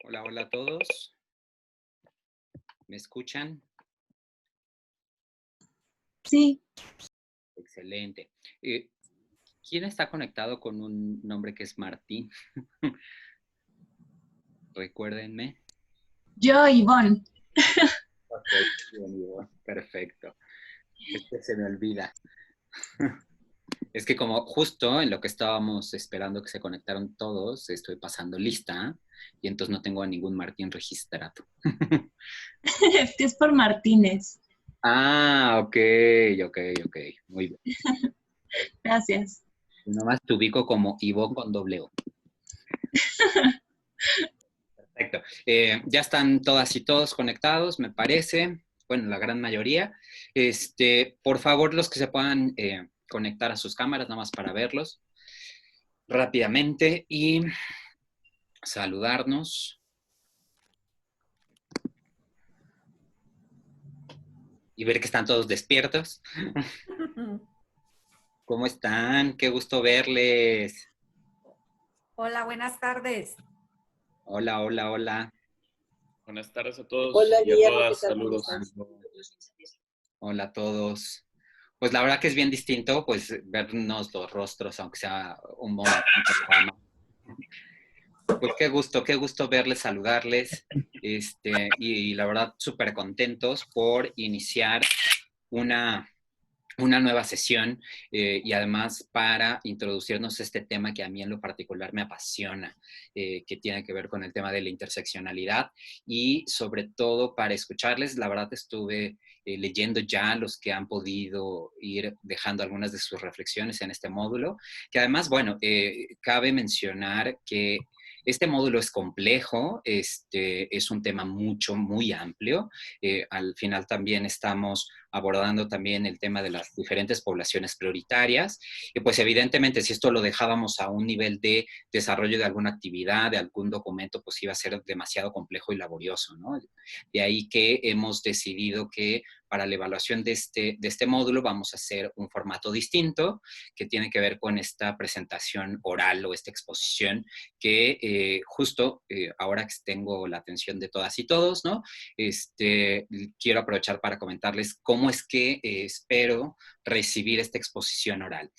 Hola, hola a todos. ¿Me escuchan? Sí, Excelente. Eh, ¿Quién está conectado con un nombre que es Martín? Recuérdenme. yo, Ivonne. Ok, bien, Ivo. Perfecto. Es que se me olvida. Es que como justo en lo que estábamos esperando que se conectaron todos, estoy pasando lista y entonces no tengo a ningún Martín registrado. Es que es por Martínez. Ah, ok, ok, ok. Muy bien. Gracias. Yo nomás te ubico como Ivo con doble O. Perfecto. Ya están todas y todos conectados, me parece. Bueno, la gran mayoría. Por favor, los que se puedan conectar a sus cámaras, nada más para verlos rápidamente y saludarnos y ver que están todos despiertos. ¿Cómo están? Qué gusto verles. Hola, buenas tardes. Hola, hola, hola. Buenas tardes a todos Hola, y a Guillermo, ¿qué todas. tal? ¿Cómo Saludos. estás? Hola a todos. Pues la verdad que es bien distinto, pues vernos los rostros, aunque sea un momento. Pues qué gusto verles, saludarles, y la verdad súper contentos por iniciar una, una nueva sesión y además para introducirnos a este tema que a mí en lo particular me apasiona, que tiene que ver con el tema de la interseccionalidad y sobre todo para escucharles, la verdad estuve leyendo ya los que han podido ir dejando algunas de sus reflexiones en este módulo, que además, bueno, cabe mencionar que este módulo es complejo, es un tema muy amplio. Al final también estamos abordando también el tema de las diferentes poblaciones prioritarias. Y pues evidentemente si esto lo dejábamos a un nivel de desarrollo de alguna actividad, de algún documento, pues iba a ser demasiado complejo y laborioso, ¿no? De ahí que hemos decidido que para la evaluación de este módulo vamos a hacer un formato distinto que tiene que ver con esta presentación oral o esta exposición que justo ahora que tengo la atención de todas y todos, ¿no? Quiero aprovechar para comentarles cómo es que espero recibir esta exposición oral.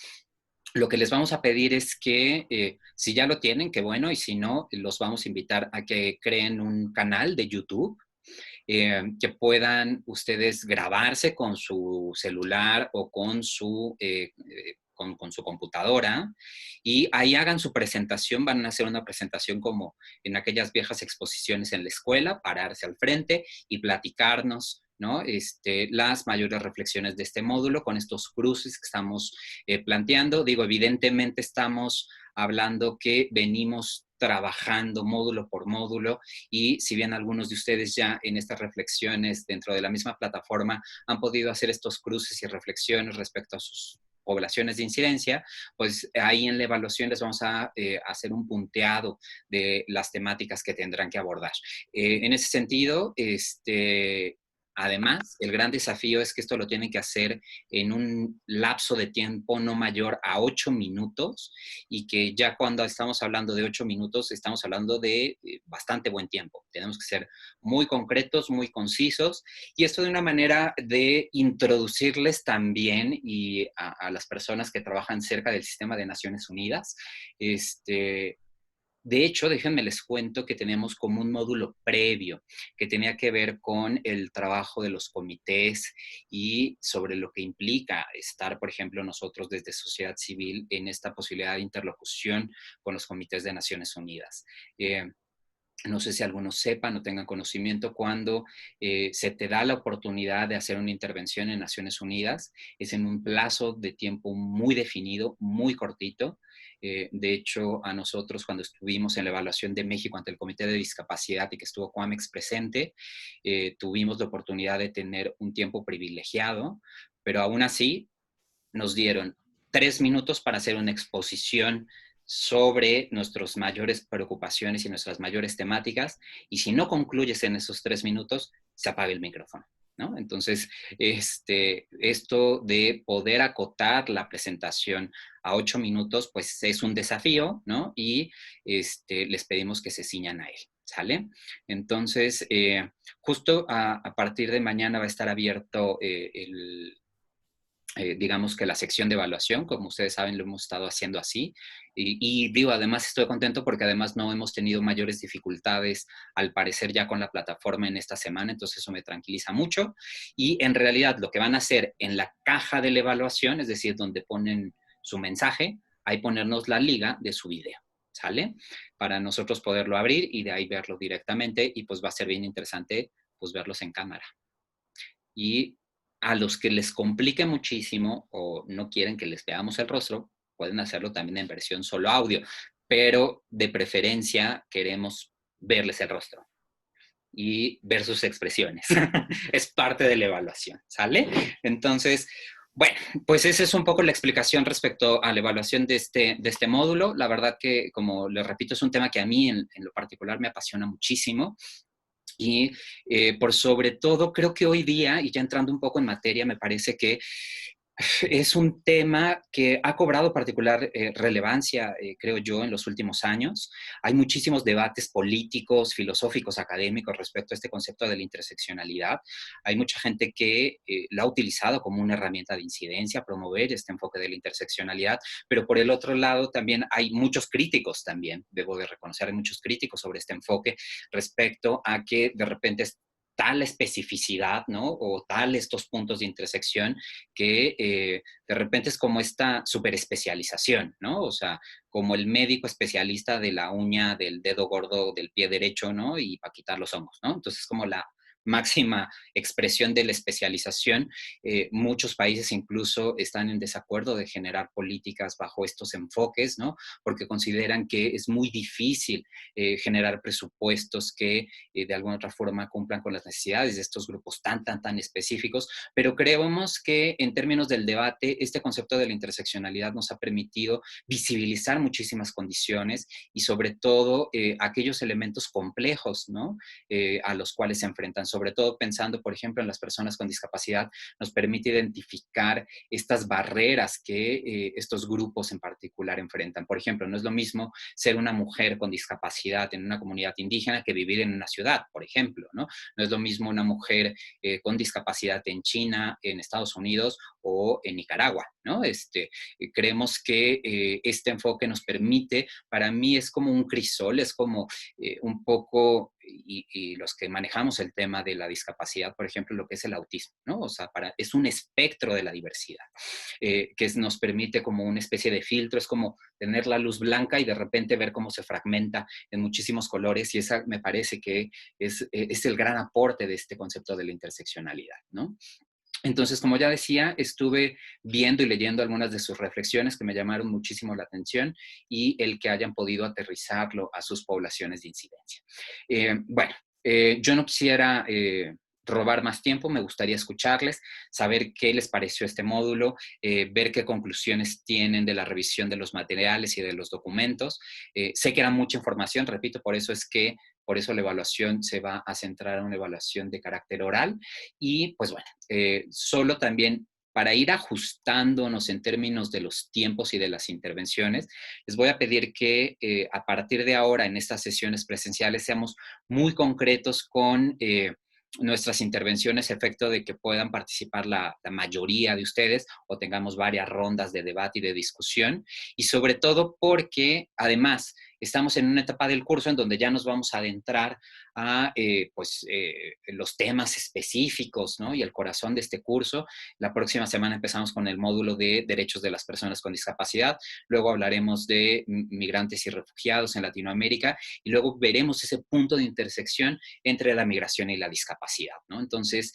Lo que les vamos a pedir es que, si ya lo tienen, qué bueno, y si no, los vamos a invitar a que creen un canal de YouTube, que puedan ustedes grabarse con su celular o con su computadora y ahí hagan su presentación, van a hacer una presentación como en aquellas viejas exposiciones en la escuela, pararse al frente y platicarnos, ¿no? Las mayores reflexiones de este módulo con estos cruces que estamos planteando. Digo, evidentemente estamos hablando que venimos trabajando módulo por módulo y si bien algunos de ustedes ya en estas reflexiones dentro de la misma plataforma han podido hacer estos cruces y reflexiones respecto a sus poblaciones de incidencia, pues ahí en la evaluación les vamos a hacer un punteado de las temáticas que tendrán que abordar. En ese sentido, además, el gran desafío es que esto lo tienen que hacer en un lapso de tiempo no mayor a 8 minutos y que ya cuando estamos hablando de 8 minutos estamos hablando de bastante buen tiempo. Tenemos que ser muy concretos, muy concisos y esto de una manera de introducirles también y a las personas que trabajan cerca del sistema de Naciones Unidas, de hecho, déjenme les cuento que teníamos como un módulo previo que tenía que ver con el trabajo de los comités y sobre lo que implica estar, por ejemplo, nosotros desde sociedad civil en esta posibilidad de interlocución con los comités de Naciones Unidas. No sé si algunos sepan o tengan conocimiento, cuando se te da la oportunidad de hacer una intervención en Naciones Unidas, es en un plazo de tiempo muy definido, muy cortito. De hecho, a nosotros cuando estuvimos en la evaluación de México ante el Comité de Discapacidad y que estuvo Coamex presente, tuvimos la oportunidad de tener un tiempo privilegiado, pero aún así nos dieron 3 minutos para hacer una exposición sobre nuestras mayores preocupaciones y nuestras mayores temáticas, y si no concluyes en esos 3 minutos, se apaga el micrófono, ¿no? Entonces, esto de poder acotar la presentación a 8 minutos, pues es un desafío, ¿no? Y les pedimos que se ciñan a él, ¿sale? Entonces, justo a partir de mañana va a estar abierto digamos que la sección de evaluación, como ustedes saben, lo hemos estado haciendo así. Y digo, además estoy contento porque además no hemos tenido mayores dificultades, al parecer, ya con la plataforma en esta semana, entonces eso me tranquiliza mucho. Y en realidad lo que van a hacer en la caja de la evaluación, es decir, donde ponen su mensaje, ahí ponernos la liga de su video, ¿sale? Para nosotros poderlo abrir y de ahí verlo directamente, y pues va a ser bien interesante pues verlos en cámara. Y a los que les complique muchísimo o no quieren que les veamos el rostro, pueden hacerlo también en versión solo audio, pero de preferencia queremos verles el rostro y ver sus expresiones. Es parte de la evaluación, ¿sale? Entonces, bueno, pues esa es un poco la explicación respecto a la evaluación de este módulo. La verdad que, como les repito, es un tema que a mí en lo particular me apasiona muchísimo. Y por sobre todo, creo que hoy día, y ya entrando un poco en materia, me parece que es un tema que ha cobrado particular relevancia, creo yo, en los últimos años. Hay muchísimos debates políticos, filosóficos, académicos respecto a este concepto de la interseccionalidad. Hay mucha gente que lo ha utilizado como una herramienta de incidencia, promover este enfoque de la interseccionalidad, pero por el otro lado también hay muchos críticos también, debo de reconocer, hay muchos críticos sobre este enfoque respecto a que de repente tal especificidad, ¿no? O tal estos puntos de intersección que de repente es como esta superespecialización, ¿no? O sea, como el médico especialista de la uña del dedo gordo del pie derecho, ¿no? Y para quitar los hongos, ¿no? Entonces, como la máxima expresión de la especialización. Muchos países incluso están en desacuerdo de generar políticas bajo estos enfoques, ¿no? Porque consideran que es muy difícil generar presupuestos que de alguna otra forma cumplan con las necesidades de estos grupos tan específicos, pero creemos que en términos del debate, este concepto de la interseccionalidad nos ha permitido visibilizar muchísimas condiciones y sobre todo aquellos elementos complejos, ¿no? A los cuales se enfrentan, sobre todo pensando, por ejemplo, en las personas con discapacidad, nos permite identificar estas barreras que estos grupos en particular enfrentan. Por ejemplo, no es lo mismo ser una mujer con discapacidad en una comunidad indígena que vivir en una ciudad, por ejemplo, ¿no? No es lo mismo una mujer con discapacidad en China, en Estados Unidos o en Nicaragua, ¿no? Creemos que este enfoque nos permite, para mí es como un crisol, es como un poco, y los que manejamos el tema de la discapacidad, por ejemplo, lo que es el autismo, ¿no? O sea, es un espectro de la diversidad, que nos permite como una especie de filtro, es como tener la luz blanca y de repente ver cómo se fragmenta en muchísimos colores, y esa me parece que es el gran aporte de este concepto de la interseccionalidad, ¿no? Entonces, como ya decía, estuve viendo y leyendo algunas de sus reflexiones que me llamaron muchísimo la atención y el que hayan podido aterrizarlo a sus poblaciones de incidencia. Bueno, yo no quisiera robar más tiempo, me gustaría escucharles, saber qué les pareció este módulo, ver qué conclusiones tienen de la revisión de los materiales y de los documentos. Sé que era mucha información, repito, por eso la evaluación se va a centrar en una evaluación de carácter oral y pues bueno, solo también para ir ajustándonos en términos de los tiempos y de las intervenciones, les voy a pedir que a partir de ahora en estas sesiones presenciales seamos muy concretos con nuestras intervenciones, a efecto de que puedan participar la mayoría de ustedes o tengamos varias rondas de debate y de discusión, y sobre todo porque además estamos en una etapa del curso en donde ya nos vamos a adentrar a los temas específicos, ¿no? Y el corazón de este curso. La próxima semana empezamos con el módulo de derechos de las personas con discapacidad, luego hablaremos de migrantes y refugiados en Latinoamérica y luego veremos ese punto de intersección entre la migración y la discapacidad, ¿no? Entonces,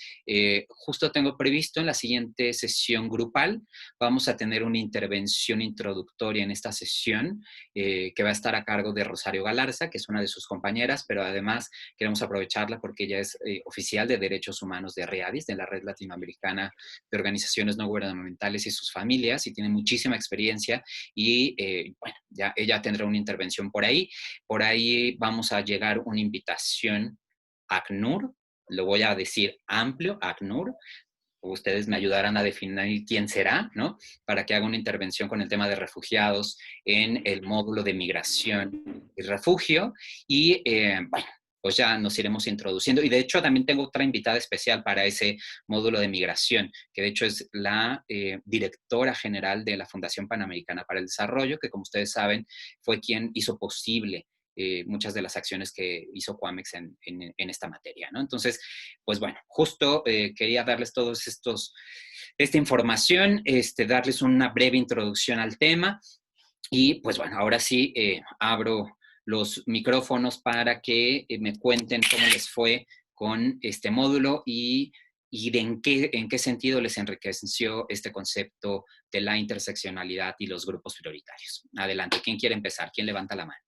justo tengo previsto en la siguiente sesión grupal, vamos a tener una intervención introductoria en esta sesión que va a estar a cargo de Rosario Galarza, que es una de sus compañeras, pero además queremos aprovecharla porque ella es oficial de Derechos Humanos de READIS, de la Red Latinoamericana de Organizaciones No Gubernamentales y sus familias, y tiene muchísima experiencia y bueno, ya ella tendrá una intervención por ahí. Por ahí vamos a llegar una invitación a ACNUR, lo voy a decir amplio, ACNUR. Ustedes me ayudarán a definir quién será, ¿no? Para que haga una intervención con el tema de refugiados en el módulo de migración y refugio. Y bueno, pues ya nos iremos introduciendo. Y de hecho también tengo otra invitada especial para ese módulo de migración, que de hecho es la directora general de la Fundación Panamericana para el Desarrollo, que como ustedes saben fue quien hizo posible muchas de las acciones que hizo Cuamex en esta materia, ¿no? Entonces, pues bueno, justo quería darles todos esta información, darles una breve introducción al tema y pues bueno, ahora sí abro los micrófonos para que me cuenten cómo les fue con este módulo y de en qué sentido les enriqueció este concepto de la interseccionalidad y los grupos prioritarios. Adelante, ¿quién quiere empezar? ¿Quién levanta la mano?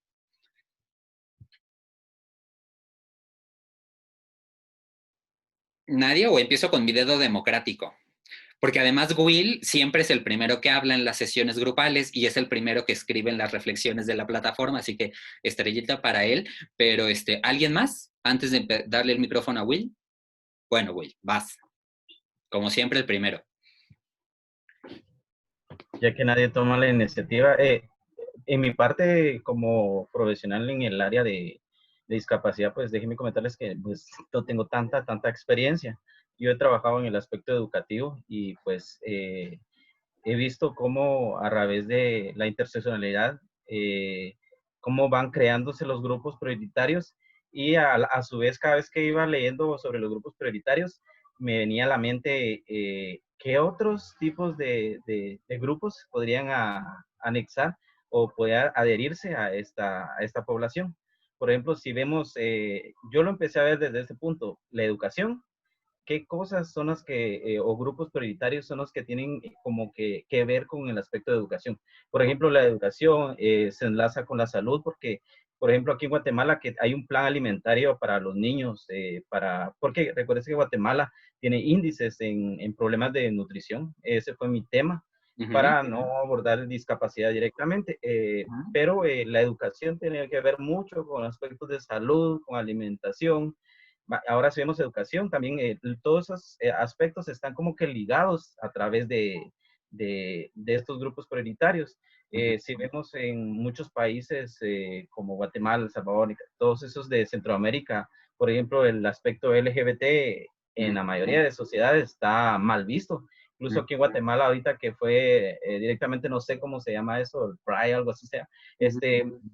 ¿Nadie? ¿O empiezo con mi dedo democrático? Porque además Will siempre es el primero que habla en las sesiones grupales y es el primero que escribe en las reflexiones de la plataforma, así que estrellita para él. Pero ¿alguien más? Antes de darle el micrófono a Will. Bueno, Will, vas. Como siempre, el primero. Ya que nadie toma la iniciativa, en mi parte como profesional en el área de discapacidad, pues déjenme comentarles que pues no tengo tanta experiencia. Yo he trabajado en el aspecto educativo y pues he visto cómo a través de la interseccionalidad, cómo van creándose los grupos prioritarios y a su vez cada vez que iba leyendo sobre los grupos prioritarios, me venía a la mente qué otros tipos de grupos podrían anexar o poder adherirse a esta población. Por ejemplo, si vemos, yo lo empecé a ver desde este punto, la educación, qué cosas son las que, o grupos prioritarios son los que tienen como que ver con el aspecto de educación. Por ejemplo, la educación se enlaza con la salud porque, por ejemplo, aquí en Guatemala que hay un plan alimentario para los niños, porque recuerden que Guatemala tiene índices en problemas de nutrición. Ese fue mi tema para no abordar discapacidad directamente, pero la educación tiene que ver mucho con aspectos de salud, con alimentación. Ahora si vemos educación, también todos esos aspectos están como que ligados a través de estos grupos prioritarios. Si vemos en muchos países como Guatemala, El Salvador, todos esos de Centroamérica, por ejemplo, el aspecto LGBT en la mayoría de sociedades está mal visto. Incluso aquí en Guatemala, ahorita que fue directamente, no sé cómo se llama eso, el Pride, algo así sea,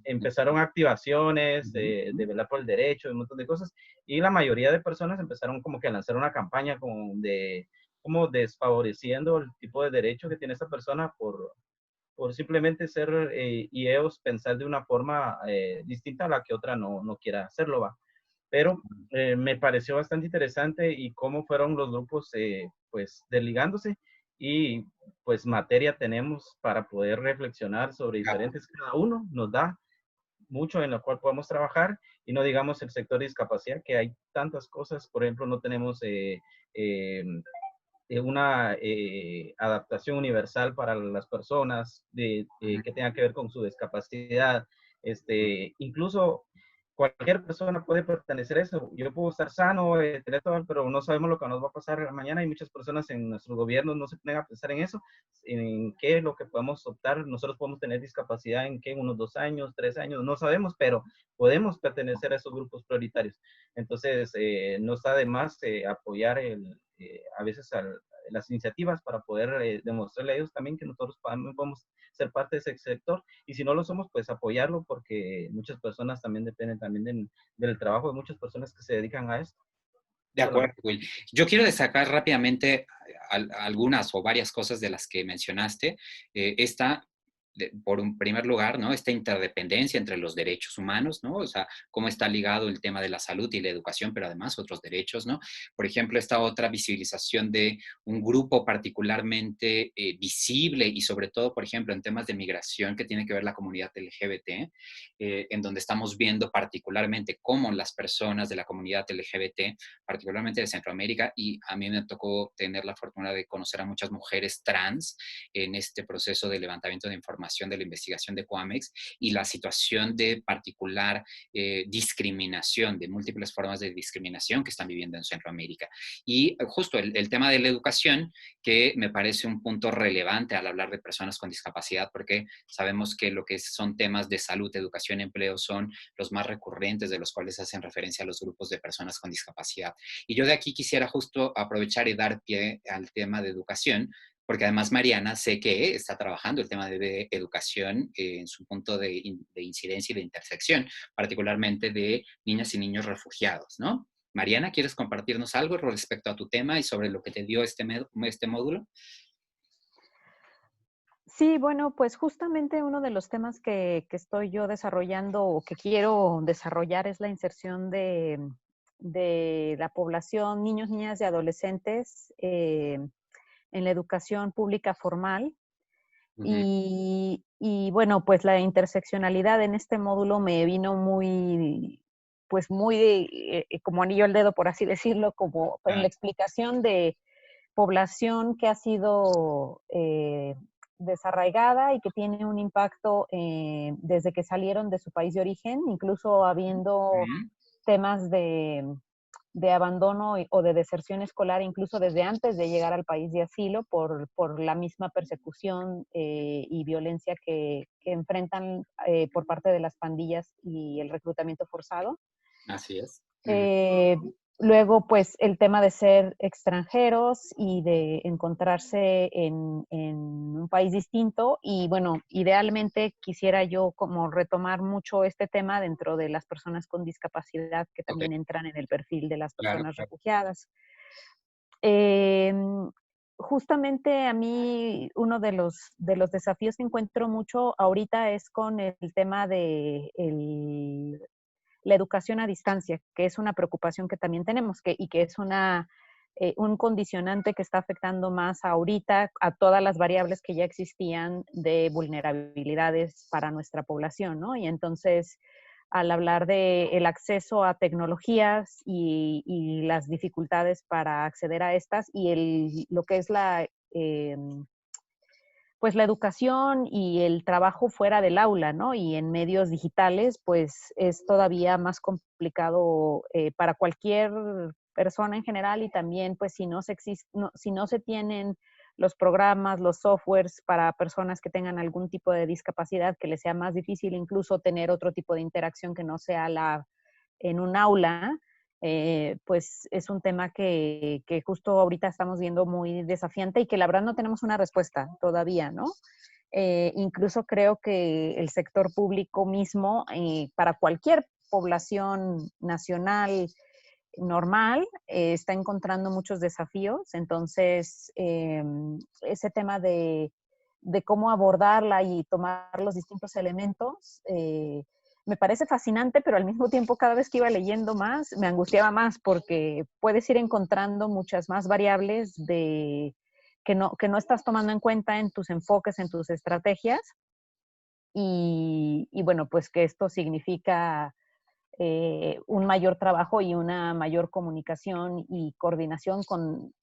empezaron activaciones de velar por el derecho, un montón de cosas, y la mayoría de personas empezaron como que a lanzar una campaña como desfavoreciendo el tipo de derecho que tiene esta persona por simplemente ser y ellos pensar de una forma distinta a la que otra no quiera hacerlo, va. Pero me pareció bastante interesante y cómo fueron los grupos pues desligándose y pues materia tenemos para poder reflexionar sobre diferentes, cada uno nos da mucho en lo cual podemos trabajar y no digamos el sector de discapacidad, que hay tantas cosas, por ejemplo, no tenemos una adaptación universal para las personas que tengan que ver con su discapacidad. Incluso cualquier persona puede pertenecer a eso. Yo puedo estar sano, tener todo, pero no sabemos lo que nos va a pasar mañana y muchas personas en nuestros gobiernos no se ponen a pensar en eso, en qué es lo que podemos optar. Nosotros podemos tener discapacidad en qué, unos 2 años, 3 años, no sabemos, pero podemos pertenecer a esos grupos prioritarios. Entonces, no está de más apoyar a veces las iniciativas para poder demostrarle a ellos también que nosotros podemos ser parte de ese sector y si no lo somos, pues apoyarlo porque muchas personas también dependen también del trabajo de muchas personas que se dedican a esto. De acuerdo, Will. Yo quiero destacar rápidamente algunas o varias cosas de las que mencionaste. Por un primer lugar, ¿no? Esta interdependencia entre los derechos humanos, ¿no? O sea, cómo está ligado el tema de la salud y la educación, pero además otros derechos, ¿no? Por ejemplo, esta otra visibilización de un grupo particularmente visible y sobre todo, por ejemplo, en temas de migración que tiene que ver la comunidad LGBT, en donde estamos viendo particularmente cómo las personas de la comunidad LGBT, particularmente de Centroamérica, y a mí me tocó tener la fortuna de conocer a muchas mujeres trans en este proceso de levantamiento de información información de la investigación de Coamex y la situación de particular discriminación, de múltiples formas de discriminación que están viviendo en Centroamérica. Y justo el tema de la educación, que me parece un punto relevante al hablar de personas con discapacidad, porque sabemos que lo que son temas de salud, educación, empleo son los más recurrentes, de los cuales hacen referencia a los grupos de personas con discapacidad. Y yo de aquí quisiera justo aprovechar y dar pie al tema de educación, porque además Mariana sé que está trabajando el tema de educación en su punto de incidencia y de intersección, particularmente de niñas y niños refugiados, ¿no? Mariana, ¿quieres compartirnos algo respecto a tu tema y sobre lo que te dio este módulo? Sí, bueno, pues justamente uno de los temas que estoy yo desarrollando o que quiero desarrollar es la inserción de la población, niños, niñas y adolescentes en la educación pública formal. Y bueno, pues la interseccionalidad en este módulo me vino pues muy como anillo al dedo, por así decirlo, como en la explicación de población que ha sido desarraigada y que tiene un impacto desde que salieron de su país de origen, incluso habiendo temas de abandono o de deserción escolar, incluso desde antes de llegar al país de asilo, por la misma persecución y violencia que enfrentan por parte de las pandillas y el reclutamiento forzado. Así es. Luego, pues, el tema de ser extranjeros y de encontrarse en un país distinto. Y bueno, idealmente quisiera yo como retomar mucho este tema dentro de las personas con discapacidad que también entran en el perfil de las personas refugiadas. Justamente a mí uno de los desafíos que encuentro mucho ahorita es con el tema de la educación a distancia, que es una preocupación que también tenemos y que es un condicionante que está afectando más ahorita a todas las variables que ya existían de vulnerabilidades para nuestra población, ¿no? Y entonces, al hablar del acceso a tecnologías y las dificultades para acceder a estas y lo que es pues la educación y el trabajo fuera del aula, ¿no? Y en medios digitales, pues es todavía más complicado para cualquier persona en general y también, pues si no se tienen los programas, los softwares para personas que tengan algún tipo de discapacidad, que les sea más difícil incluso tener otro tipo de interacción que no sea en un aula, pues es un tema que justo ahorita estamos viendo muy desafiante y que la verdad no tenemos una respuesta todavía, ¿no? Incluso creo que el sector público mismo, para cualquier población nacional normal, está encontrando muchos desafíos. Entonces, ese tema de cómo abordarla y tomar los distintos elementos, me parece fascinante, pero al mismo tiempo cada vez que iba leyendo más, me angustiaba más porque puedes ir encontrando muchas más variables que no estás tomando en cuenta en tus enfoques, en tus estrategias. Y bueno, pues que esto significa un mayor trabajo y una mayor comunicación y coordinación con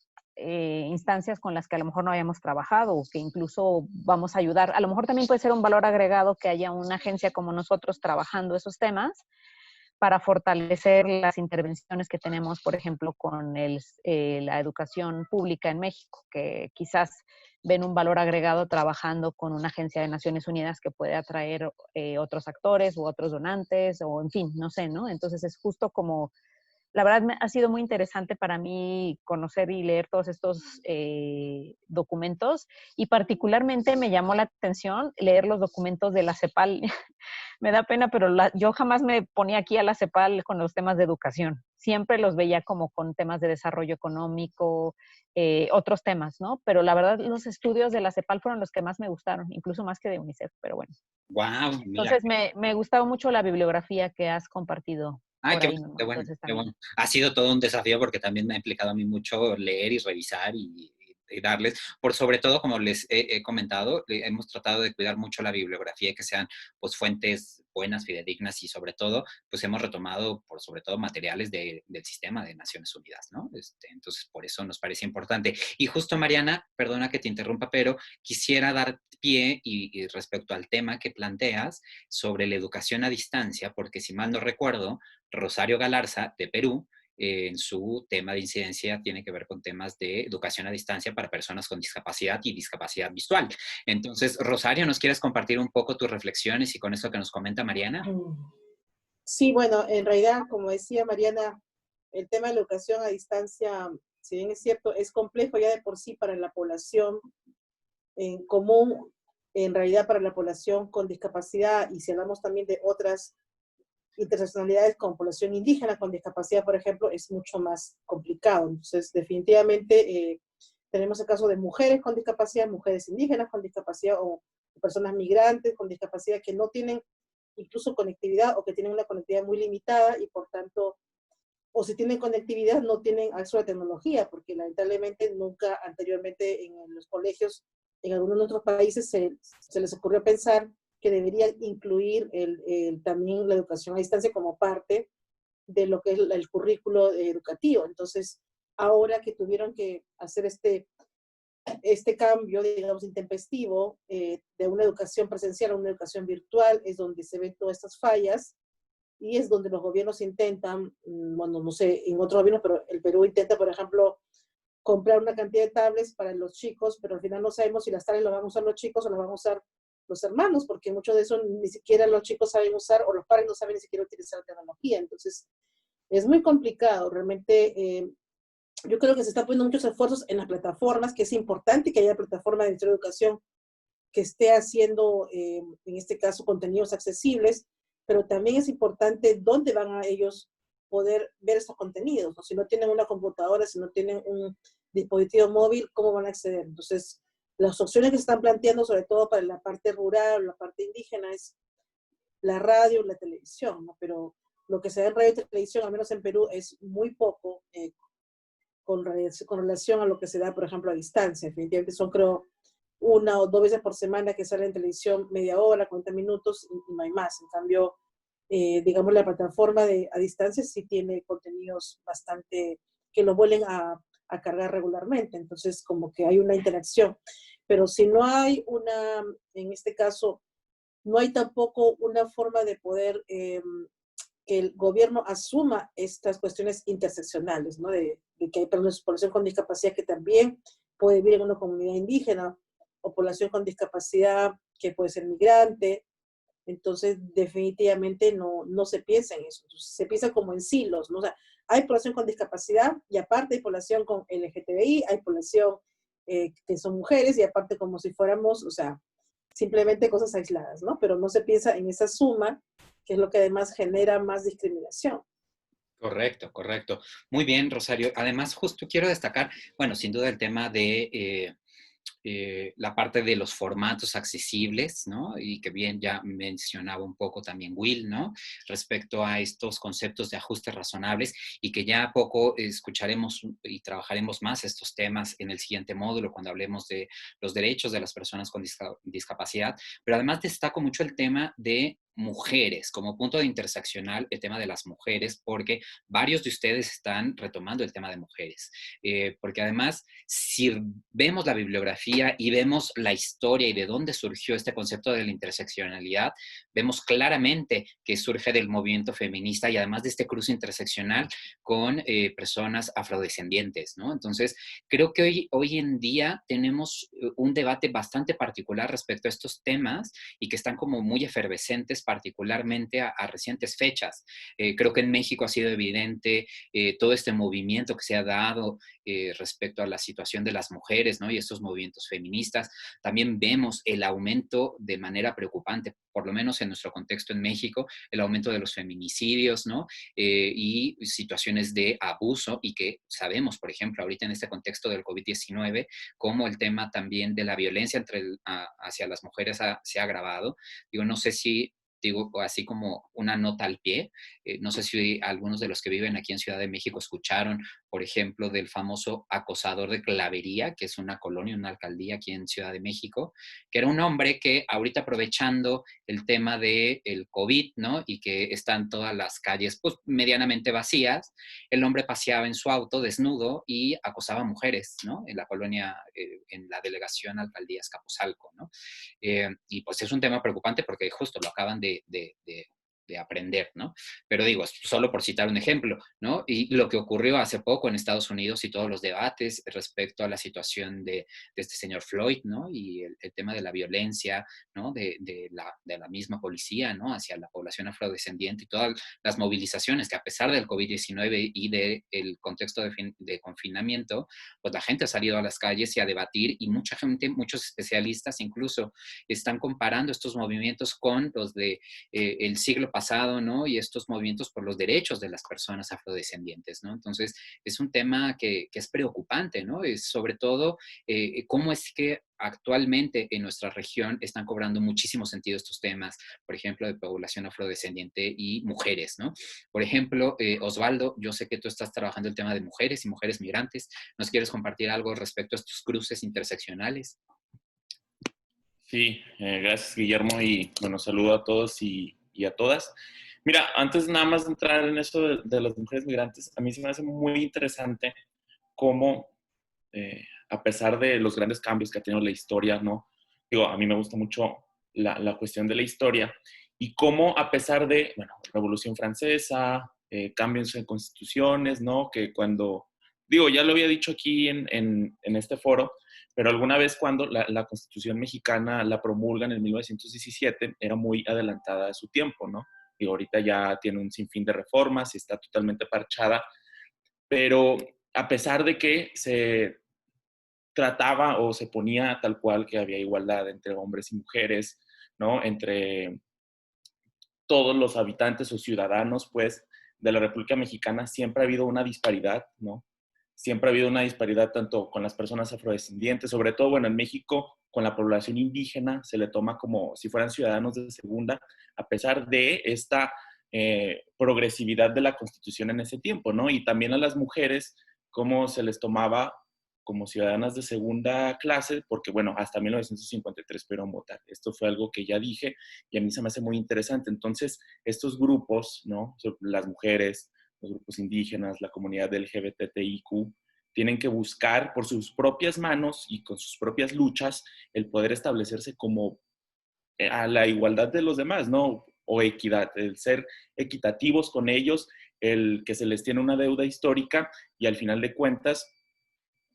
instancias con las que a lo mejor no habíamos trabajado o que incluso vamos a ayudar. A lo mejor también puede ser un valor agregado que haya una agencia como nosotros trabajando esos temas para fortalecer las intervenciones que tenemos, por ejemplo, con la educación pública en México, que quizás ven un valor agregado trabajando con una agencia de Naciones Unidas que puede atraer otros actores u otros donantes, o en fin, no sé, ¿no? Entonces es justo como, la verdad ha sido muy interesante para mí conocer y leer todos estos documentos, y particularmente me llamó la atención leer los documentos de la CEPAL. Me da pena, pero yo jamás me ponía aquí a la CEPAL con los temas de educación. Siempre los veía como con temas de desarrollo económico, otros temas, ¿no? Pero la verdad, los estudios de la CEPAL fueron los que más me gustaron, incluso más que de UNICEF, pero bueno. Wow, mira. Entonces, me gustaba mucho la bibliografía que has compartido. Ay, por qué ahí, bueno, ¿no? qué bueno, Entonces, qué también. bueno. Ha sido todo un desafío porque también me ha implicado a mí mucho leer y revisar y darles, por sobre todo, como les he comentado, hemos tratado de cuidar mucho la bibliografía, que sean pues fuentes buenas, fidedignas y sobre todo, pues hemos retomado por sobre todo materiales del sistema de Naciones Unidas, ¿no? Entonces, por eso nos parece importante. Y justo, Mariana, perdona que te interrumpa, pero quisiera dar pie y respecto al tema que planteas sobre la educación a distancia, porque si mal no recuerdo, Rosario Galarza, de Perú, en su tema de incidencia tiene que ver con temas de educación a distancia para personas con discapacidad y discapacidad visual. Entonces, Rosario, ¿nos quieres compartir un poco tus reflexiones y con esto que nos comenta Mariana? Sí, bueno, en realidad, como decía Mariana, el tema de la educación a distancia, si bien es cierto, es complejo ya de por sí para la población en común, en realidad para la población con discapacidad, y si hablamos también de otras interseccionalidades como población indígena con discapacidad, por ejemplo, es mucho más complicado. Entonces, definitivamente tenemos el caso de mujeres con discapacidad, mujeres indígenas con discapacidad o personas migrantes con discapacidad que no tienen incluso conectividad o que tienen una conectividad muy limitada y por tanto, o si tienen conectividad no tienen acceso a la tecnología, porque lamentablemente nunca anteriormente en los colegios, en algunos otros países se les ocurrió pensar que debería incluir también la educación a distancia como parte de lo que es el currículo educativo. Entonces, ahora que tuvieron que hacer este cambio, digamos, intempestivo de una educación presencial a una educación virtual, es donde se ven todas estas fallas y es donde los gobiernos intentan, bueno, no sé, en otros gobiernos, pero el Perú intenta, por ejemplo, comprar una cantidad de tablets para los chicos, pero al final no sabemos si las tablets las van a usar los chicos o las van a usar los hermanos, porque muchos de eso ni siquiera los chicos saben usar o los padres no saben ni siquiera utilizar la tecnología. Entonces, es muy complicado. Realmente, yo creo que se están poniendo muchos esfuerzos en las plataformas, que es importante que haya plataforma de educación que esté haciendo, en este caso, contenidos accesibles, pero también es importante dónde van a ellos poder ver estos contenidos, ¿no? Si no tienen una computadora, si no tienen un dispositivo móvil, ¿cómo van a acceder? Entonces, las opciones que se están planteando, sobre todo para la parte rural, la parte indígena, es la radio, la televisión, ¿no? Pero lo que se da en radio y televisión, al menos en Perú, es muy poco con relación a lo que se da, por ejemplo, a distancia. Definitivamente son, creo, 1 o 2 veces por semana que sale en televisión, media hora, 40 minutos, y no hay más. En cambio, digamos, la plataforma a distancia sí tiene contenidos bastante que lo vuelven a cargar regularmente. Entonces, como que hay una interacción. Pero si no hay en este caso, no hay tampoco una forma de poder que el gobierno asuma estas cuestiones interseccionales, ¿no? De que hay población con discapacidad que también puede vivir en una comunidad indígena, o población con discapacidad que puede ser migrante. Entonces, definitivamente no se piensa en eso. Entonces, se piensa como en silos, ¿no? O sea, hay población con discapacidad y aparte hay población con LGTBI, hay población que son mujeres y aparte como si fuéramos, o sea, simplemente cosas aisladas, ¿no? Pero no se piensa en esa suma, que es lo que además genera más discriminación. Correcto, correcto. Muy bien, Rosario. Además, justo quiero destacar, bueno, sin duda el tema de la parte de los formatos accesibles, ¿no? Y que bien ya mencionaba un poco también Will, ¿no? Respecto a estos conceptos de ajustes razonables y que ya a poco escucharemos y trabajaremos más estos temas en el siguiente módulo cuando hablemos de los derechos de las personas con discapacidad. Pero además destaco mucho el tema de mujeres, como punto de interseccional, el tema de las mujeres, porque varios de ustedes están retomando el tema de mujeres. Porque además, si vemos la bibliografía y vemos la historia y de dónde surgió este concepto de la interseccionalidad, vemos claramente que surge del movimiento feminista y además de este cruce interseccional con personas afrodescendientes, ¿no? Entonces, creo que hoy en día tenemos un debate bastante particular respecto a estos temas y que están como muy efervescentes, particularmente a recientes fechas. Creo que en México ha sido evidente todo este movimiento que se ha dado respecto a la situación de las mujeres, ¿no? Y estos movimientos feministas. También vemos el aumento de manera preocupante, por lo menos en nuestro contexto en México, el aumento de los feminicidios, ¿no? Y situaciones de abuso y que sabemos, por ejemplo, ahorita en este contexto del COVID-19, cómo el tema también de la violencia hacia las mujeres se ha agravado. Digo, no sé si digo, así como una nota al pie. No sé si algunos de los que viven aquí en Ciudad de México escucharon por ejemplo, del famoso acosador de Clavería, que es una colonia, una alcaldía aquí en Ciudad de México, que era un hombre que ahorita aprovechando el tema del COVID, ¿no? Y que están todas las calles pues medianamente vacías, el hombre paseaba en su auto desnudo y acosaba a mujeres, ¿no? En la colonia, en la delegación Alcaldía Azcapotzalco, ¿no? Y pues es un tema preocupante porque justo lo acaban de aprender, ¿no? Pero digo, solo por citar un ejemplo, ¿no? Y lo que ocurrió hace poco en Estados Unidos y todos los debates respecto a la situación de este señor Floyd, ¿no? Y el tema de la violencia, ¿no? De la misma policía, ¿no? Hacia la población afrodescendiente y todas las movilizaciones que a pesar del COVID-19 y del contexto de confinamiento, pues la gente ha salido a las calles y a debatir y mucha gente, muchos especialistas incluso están comparando estos movimientos con los de el siglo pasado, ¿no? Y estos movimientos por los derechos de las personas afrodescendientes, ¿no? Entonces, es un tema que es preocupante, ¿no? Es sobre todo cómo es que actualmente en nuestra región están cobrando muchísimo sentido estos temas, por ejemplo, de población afrodescendiente y mujeres, ¿no? Por ejemplo, Osvaldo, yo sé que tú estás trabajando el tema de mujeres y mujeres migrantes. ¿Nos quieres compartir algo respecto a estos cruces interseccionales? Sí, gracias Guillermo y bueno, saludo a todos y a todas. Mira, antes nada más de entrar en eso de las mujeres migrantes, a mí se me hace muy interesante cómo, a pesar de los grandes cambios que ha tenido la historia, ¿no? Digo, a mí me gusta mucho la cuestión de la historia y cómo a pesar de, bueno, Revolución Francesa, cambios en constituciones, ¿no? Que cuando, digo, ya lo había dicho aquí en este foro, pero alguna vez cuando la Constitución mexicana la promulgan en 1917, era muy adelantada a su tiempo, ¿no? Y ahorita ya tiene un sinfín de reformas y está totalmente parchada, pero a pesar de que se trataba o se ponía tal cual que había igualdad entre hombres y mujeres, ¿no? Entre todos los habitantes o ciudadanos, pues, de la República Mexicana, siempre ha habido una disparidad, ¿no? Siempre ha habido una disparidad tanto con las personas afrodescendientes, sobre todo, bueno, en México, con la población indígena, se le toma como si fueran ciudadanos de segunda, a pesar de esta progresividad de la Constitución en ese tiempo, ¿no? Y también a las mujeres, cómo se les tomaba como ciudadanas de segunda clase, porque, bueno, hasta 1953 pudieron votar. Esto fue algo que ya dije y a mí se me hace muy interesante. Entonces, estos grupos, ¿no? Las mujeres, los grupos indígenas, la comunidad LGBTIQ, tienen que buscar por sus propias manos y con sus propias luchas el poder establecerse como a la igualdad de los demás, ¿no? O equidad, el ser equitativos con ellos, el que se les tiene una deuda histórica y al final de cuentas,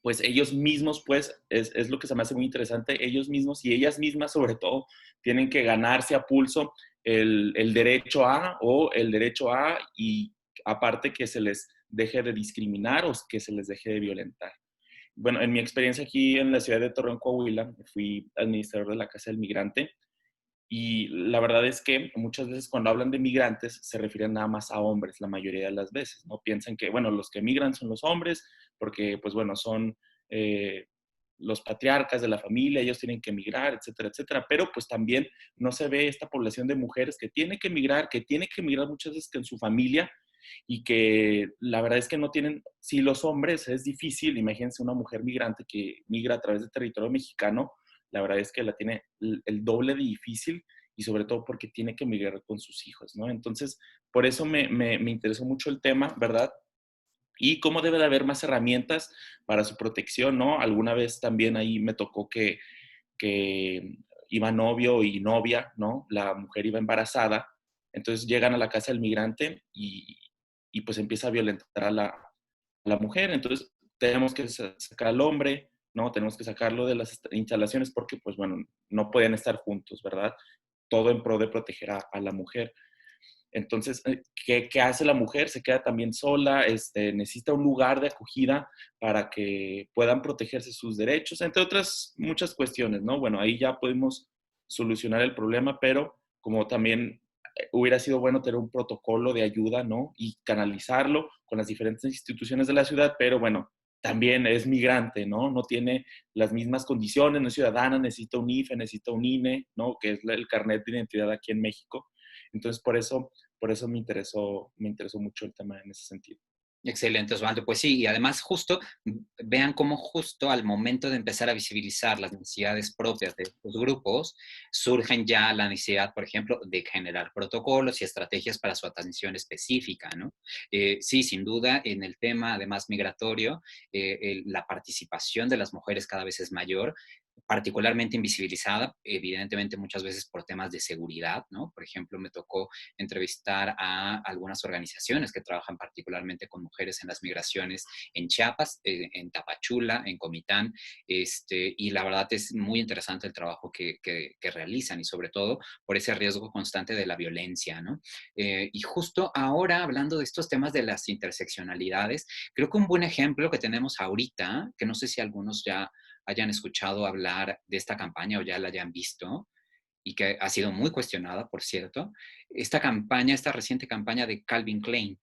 pues ellos mismos, pues, es lo que se me hace muy interesante, ellos mismos y ellas mismas sobre todo tienen que ganarse a pulso el derecho a o el derecho a y aparte que se les deje de discriminar o que se les deje de violentar. Bueno, en mi experiencia aquí en la ciudad de Torreón, Coahuila, fui administrador de la Casa del Migrante y la verdad es que muchas veces cuando hablan de migrantes se refieren nada más a hombres, la mayoría de las veces, ¿no? Piensan que, bueno, los que migran son los hombres porque, pues bueno, son los patriarcas de la familia, ellos tienen que emigrar, etcétera, etcétera. Pero pues también no se ve esta población de mujeres que tiene que emigrar muchas veces en su familia y que la verdad es que no tienen, si los hombres es difícil, imagínense una mujer migrante que migra a través del territorio mexicano, la verdad es que la tiene el doble de difícil y sobre todo porque tiene que migrar con sus hijos, ¿no? Entonces, por eso me interesó mucho el tema, ¿verdad? Y cómo debe de haber más herramientas para su protección, ¿no? Alguna vez también ahí me tocó que iba novio y novia, ¿no? La mujer iba embarazada, entonces llegan a la casa del migrante y pues empieza a violentar a la mujer, entonces tenemos que sacar al hombre, ¿no? Tenemos que sacarlo de las instalaciones porque, pues bueno, no podían estar juntos, ¿verdad? Todo en pro de proteger a la mujer. Entonces, ¿qué hace la mujer? Se queda también sola, necesita un lugar de acogida para que puedan protegerse sus derechos, entre otras muchas cuestiones, ¿no? Bueno, ahí ya podemos solucionar el problema, pero como también hubiera sido bueno tener un protocolo de ayuda, ¿no? Y canalizarlo con las diferentes instituciones de la ciudad, pero bueno, también es migrante, ¿no? No tiene las mismas condiciones, no es ciudadana, necesita un IFE, necesita un INE, ¿no? Que es el carnet de identidad aquí en México. Entonces, por eso me interesó mucho el tema en ese sentido. Excelente, Osvaldo. Pues sí, y además justo, vean cómo justo al momento de empezar a visibilizar las necesidades propias de estos grupos, surgen ya la necesidad, por ejemplo, de generar protocolos y estrategias para su atención específica, ¿no? Sí, sin duda, en el tema, además, migratorio, la participación de las mujeres cada vez es mayor, particularmente invisibilizada, evidentemente muchas veces por temas de seguridad, ¿no? Por ejemplo, me tocó entrevistar a algunas organizaciones que trabajan particularmente con mujeres en las migraciones en Chiapas, en Tapachula, en Comitán, y la verdad es muy interesante el trabajo que realizan y sobre todo por ese riesgo constante de la violencia, ¿no? Y justo ahora, hablando de estos temas de las interseccionalidades, creo que un buen ejemplo que tenemos ahorita, que no sé si algunos ya hayan escuchado hablar de esta campaña o ya la hayan visto, y que ha sido muy cuestionada, por cierto, esta campaña, esta reciente campaña de Calvin Klein,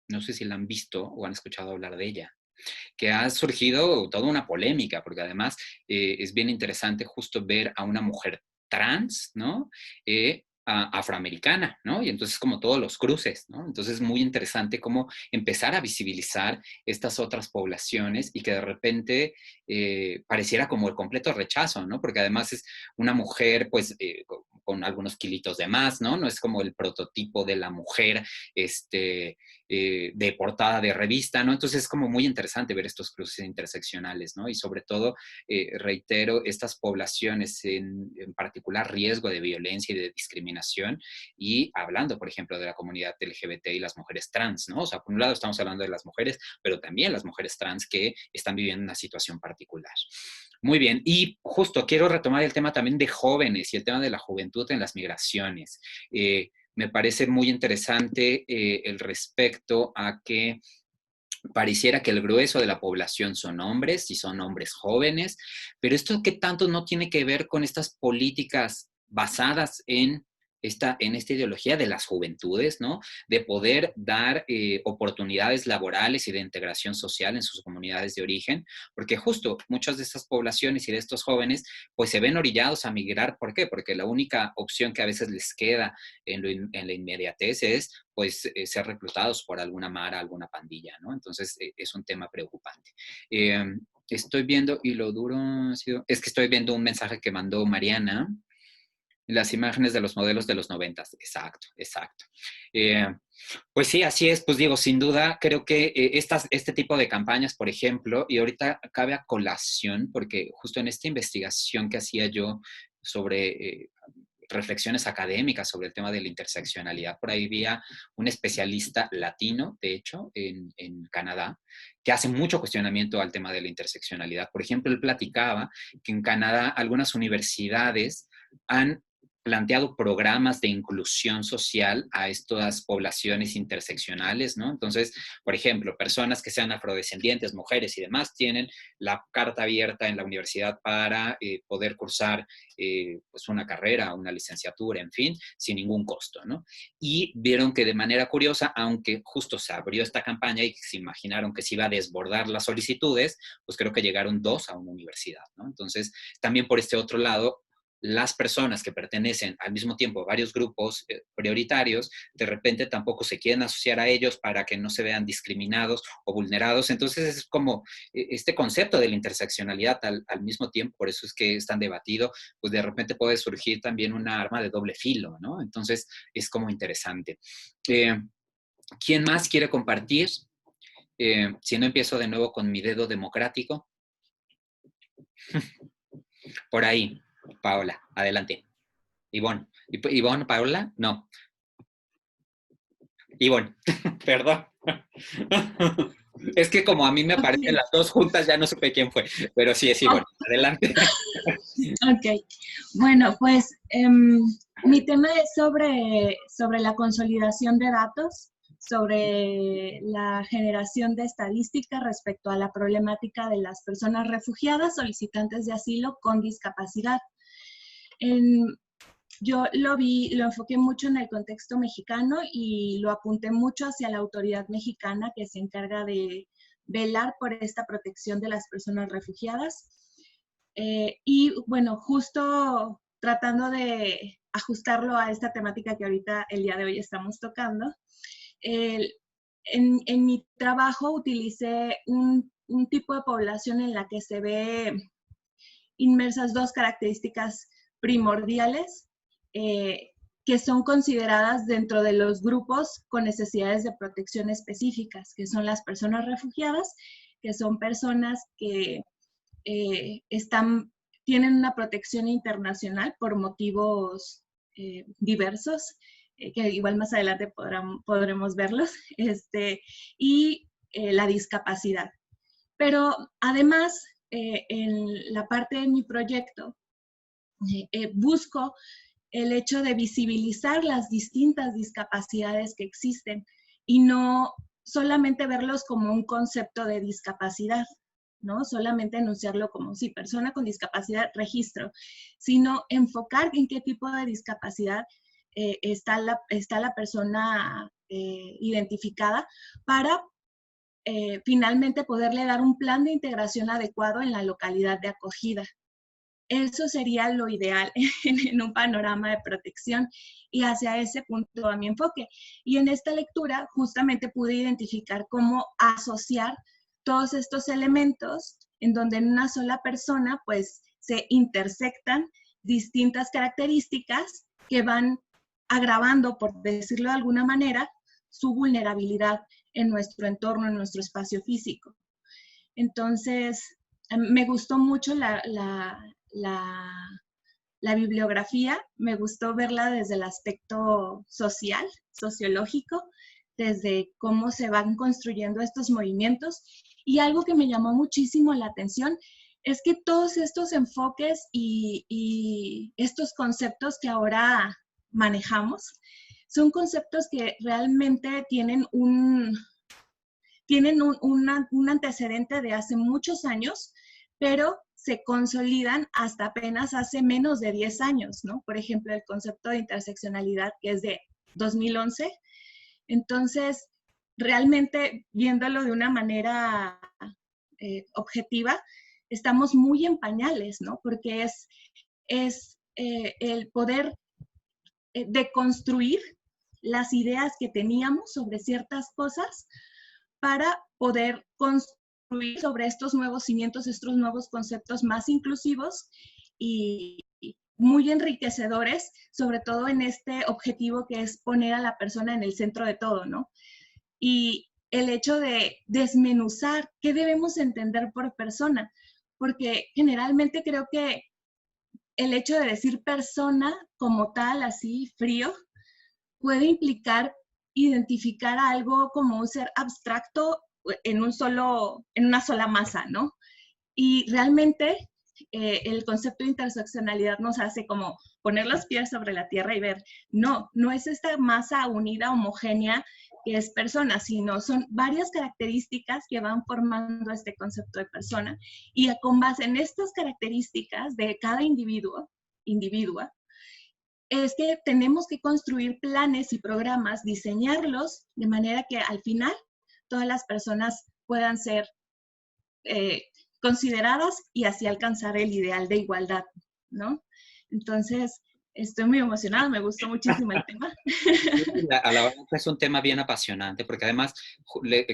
no sé si la han visto o han escuchado hablar de ella, que ha surgido toda una polémica, porque además es bien interesante justo ver a una mujer trans, ¿no? Afroamericana, ¿no? Y entonces como todos los cruces, ¿no? Entonces es muy interesante cómo empezar a visibilizar estas otras poblaciones y que de repente pareciera como el completo rechazo, ¿no? Porque además es una mujer, pues, con algunos kilitos de más, ¿no? No es como el prototipo de la mujer, de portada de revista, ¿no? Entonces es como muy interesante ver estos cruces interseccionales, ¿no? Y sobre todo, reitero, estas poblaciones en particular riesgo de violencia y de discriminación, y hablando, por ejemplo, de la comunidad LGBT y las mujeres trans, ¿no? O sea, por un lado estamos hablando de las mujeres, pero también las mujeres trans que están viviendo una situación particular. Muy bien, y justo quiero retomar el tema también de jóvenes y el tema de la juventud en las migraciones. Me parece muy interesante el respecto a que pareciera que el grueso de la población son hombres y son hombres jóvenes, pero esto qué tanto no tiene que ver con estas políticas basadas en esta ideología de las juventudes, ¿no? De poder dar oportunidades laborales y de integración social en sus comunidades de origen, porque justo muchas de estas poblaciones y de estos jóvenes, pues se ven orillados a migrar. ¿Por qué? Porque la única opción que a veces les queda en la inmediatez es pues ser reclutados por alguna mara, alguna pandilla, ¿no? Entonces es un tema preocupante. Estoy viendo, y lo duro ha sido, es que estoy viendo un mensaje que mandó Mariana, las imágenes de los modelos de los 90. Exacto, exacto. Pues sí, así es, pues digo, sin duda, creo que este tipo de campañas, por ejemplo, y ahorita cabe a colación, porque justo en esta investigación que hacía yo sobre reflexiones académicas sobre el tema de la interseccionalidad, por ahí había un especialista latino, de hecho, en Canadá, que hace mucho cuestionamiento al tema de la interseccionalidad. Por ejemplo, él platicaba que en Canadá algunas universidades han planteado programas de inclusión social a estas poblaciones interseccionales, ¿no? Entonces, por ejemplo, personas que sean afrodescendientes, mujeres y demás, tienen la carta abierta en la universidad para poder cursar pues una carrera, una licenciatura, en fin, sin ningún costo, ¿no? Y vieron que de manera curiosa, aunque justo se abrió esta campaña y se imaginaron que se iba a desbordar las solicitudes, pues creo que llegaron 2 a una universidad, ¿no? Entonces, también por este otro lado, las personas que pertenecen al mismo tiempo a varios grupos prioritarios, de repente tampoco se quieren asociar a ellos para que no se vean discriminados o vulnerados. Entonces es como este concepto de la interseccionalidad al mismo tiempo, por eso es que es tan debatido, pues de repente puede surgir también una arma de doble filo, ¿no? Entonces es como interesante. ¿Quién más quiere compartir? Si no, empiezo de nuevo con mi dedo democrático. Por ahí. Paola, adelante. Ivonne. ¿Ivonne, Paola? No. Ivonne, perdón. Es que como a mí me aparecen las dos juntas, ya no supe quién fue, pero sí es Ivonne. Adelante. Ok. Bueno, pues mi tema es sobre la consolidación de datos, sobre la generación de estadísticas respecto a la problemática de las personas refugiadas, solicitantes de asilo con discapacidad. Yo lo enfoqué mucho en el contexto mexicano y lo apunté mucho hacia la autoridad mexicana que se encarga de velar por esta protección de las personas refugiadas. Y bueno, justo tratando de ajustarlo a esta temática que ahorita el día de hoy estamos tocando, en mi trabajo utilicé un tipo de población en la que se ve inmersas dos características primordiales que son consideradas dentro de los grupos con necesidades de protección específicas, que son las personas refugiadas, que son personas que tienen una protección internacional por motivos diversos, que igual más adelante podremos verlos, y la discapacidad. Pero además, en la parte de mi proyecto, busco el hecho de visibilizar las distintas discapacidades que existen y no solamente verlos como un concepto de discapacidad, ¿no? Solamente enunciarlo como, sí, persona con discapacidad, registro, sino enfocar en qué tipo de discapacidad está la persona identificada para finalmente poderle dar un plan de integración adecuado en la localidad de acogida. Eso sería lo ideal en un panorama de protección y hacia ese punto va mi enfoque. Y en esta lectura justamente pude identificar cómo asociar todos estos elementos en donde en una sola persona pues se intersectan distintas características que van agravando, por decirlo de alguna manera, su vulnerabilidad en nuestro entorno, en nuestro espacio físico. Entonces, me gustó mucho la bibliografía, me gustó verla desde el aspecto social, sociológico, desde cómo se van construyendo estos movimientos. Y algo que me llamó muchísimo la atención es que todos estos enfoques y estos conceptos que ahora manejamos son conceptos que realmente tienen un antecedente de hace muchos años, pero se consolidan hasta apenas hace menos de 10 años, ¿no? Por ejemplo, el concepto de interseccionalidad, que es de 2011. Entonces, realmente, viéndolo de una manera objetiva, estamos muy en pañales, ¿no? Porque es el poder deconstruir las ideas que teníamos sobre ciertas cosas para poder construir sobre estos nuevos cimientos, estos nuevos conceptos más inclusivos y muy enriquecedores, sobre todo en este objetivo que es poner a la persona en el centro de todo, ¿no? Y el hecho de desmenuzar qué debemos entender por persona, porque generalmente creo que el hecho de decir persona como tal, así frío, puede implicar identificar algo como un ser abstracto en una sola masa, ¿no? Y realmente el concepto de interseccionalidad nos hace como poner los pies sobre la tierra y ver, no es esta masa unida, homogénea, que es persona, sino son varias características que van formando este concepto de persona. Y con base en estas características de cada individua, es que tenemos que construir planes y programas, diseñarlos de manera que al final todas las personas puedan ser consideradas y así alcanzar el ideal de igualdad, ¿no? Entonces, estoy muy emocionada, me gustó muchísimo el tema. A la verdad es un tema bien apasionante, porque además,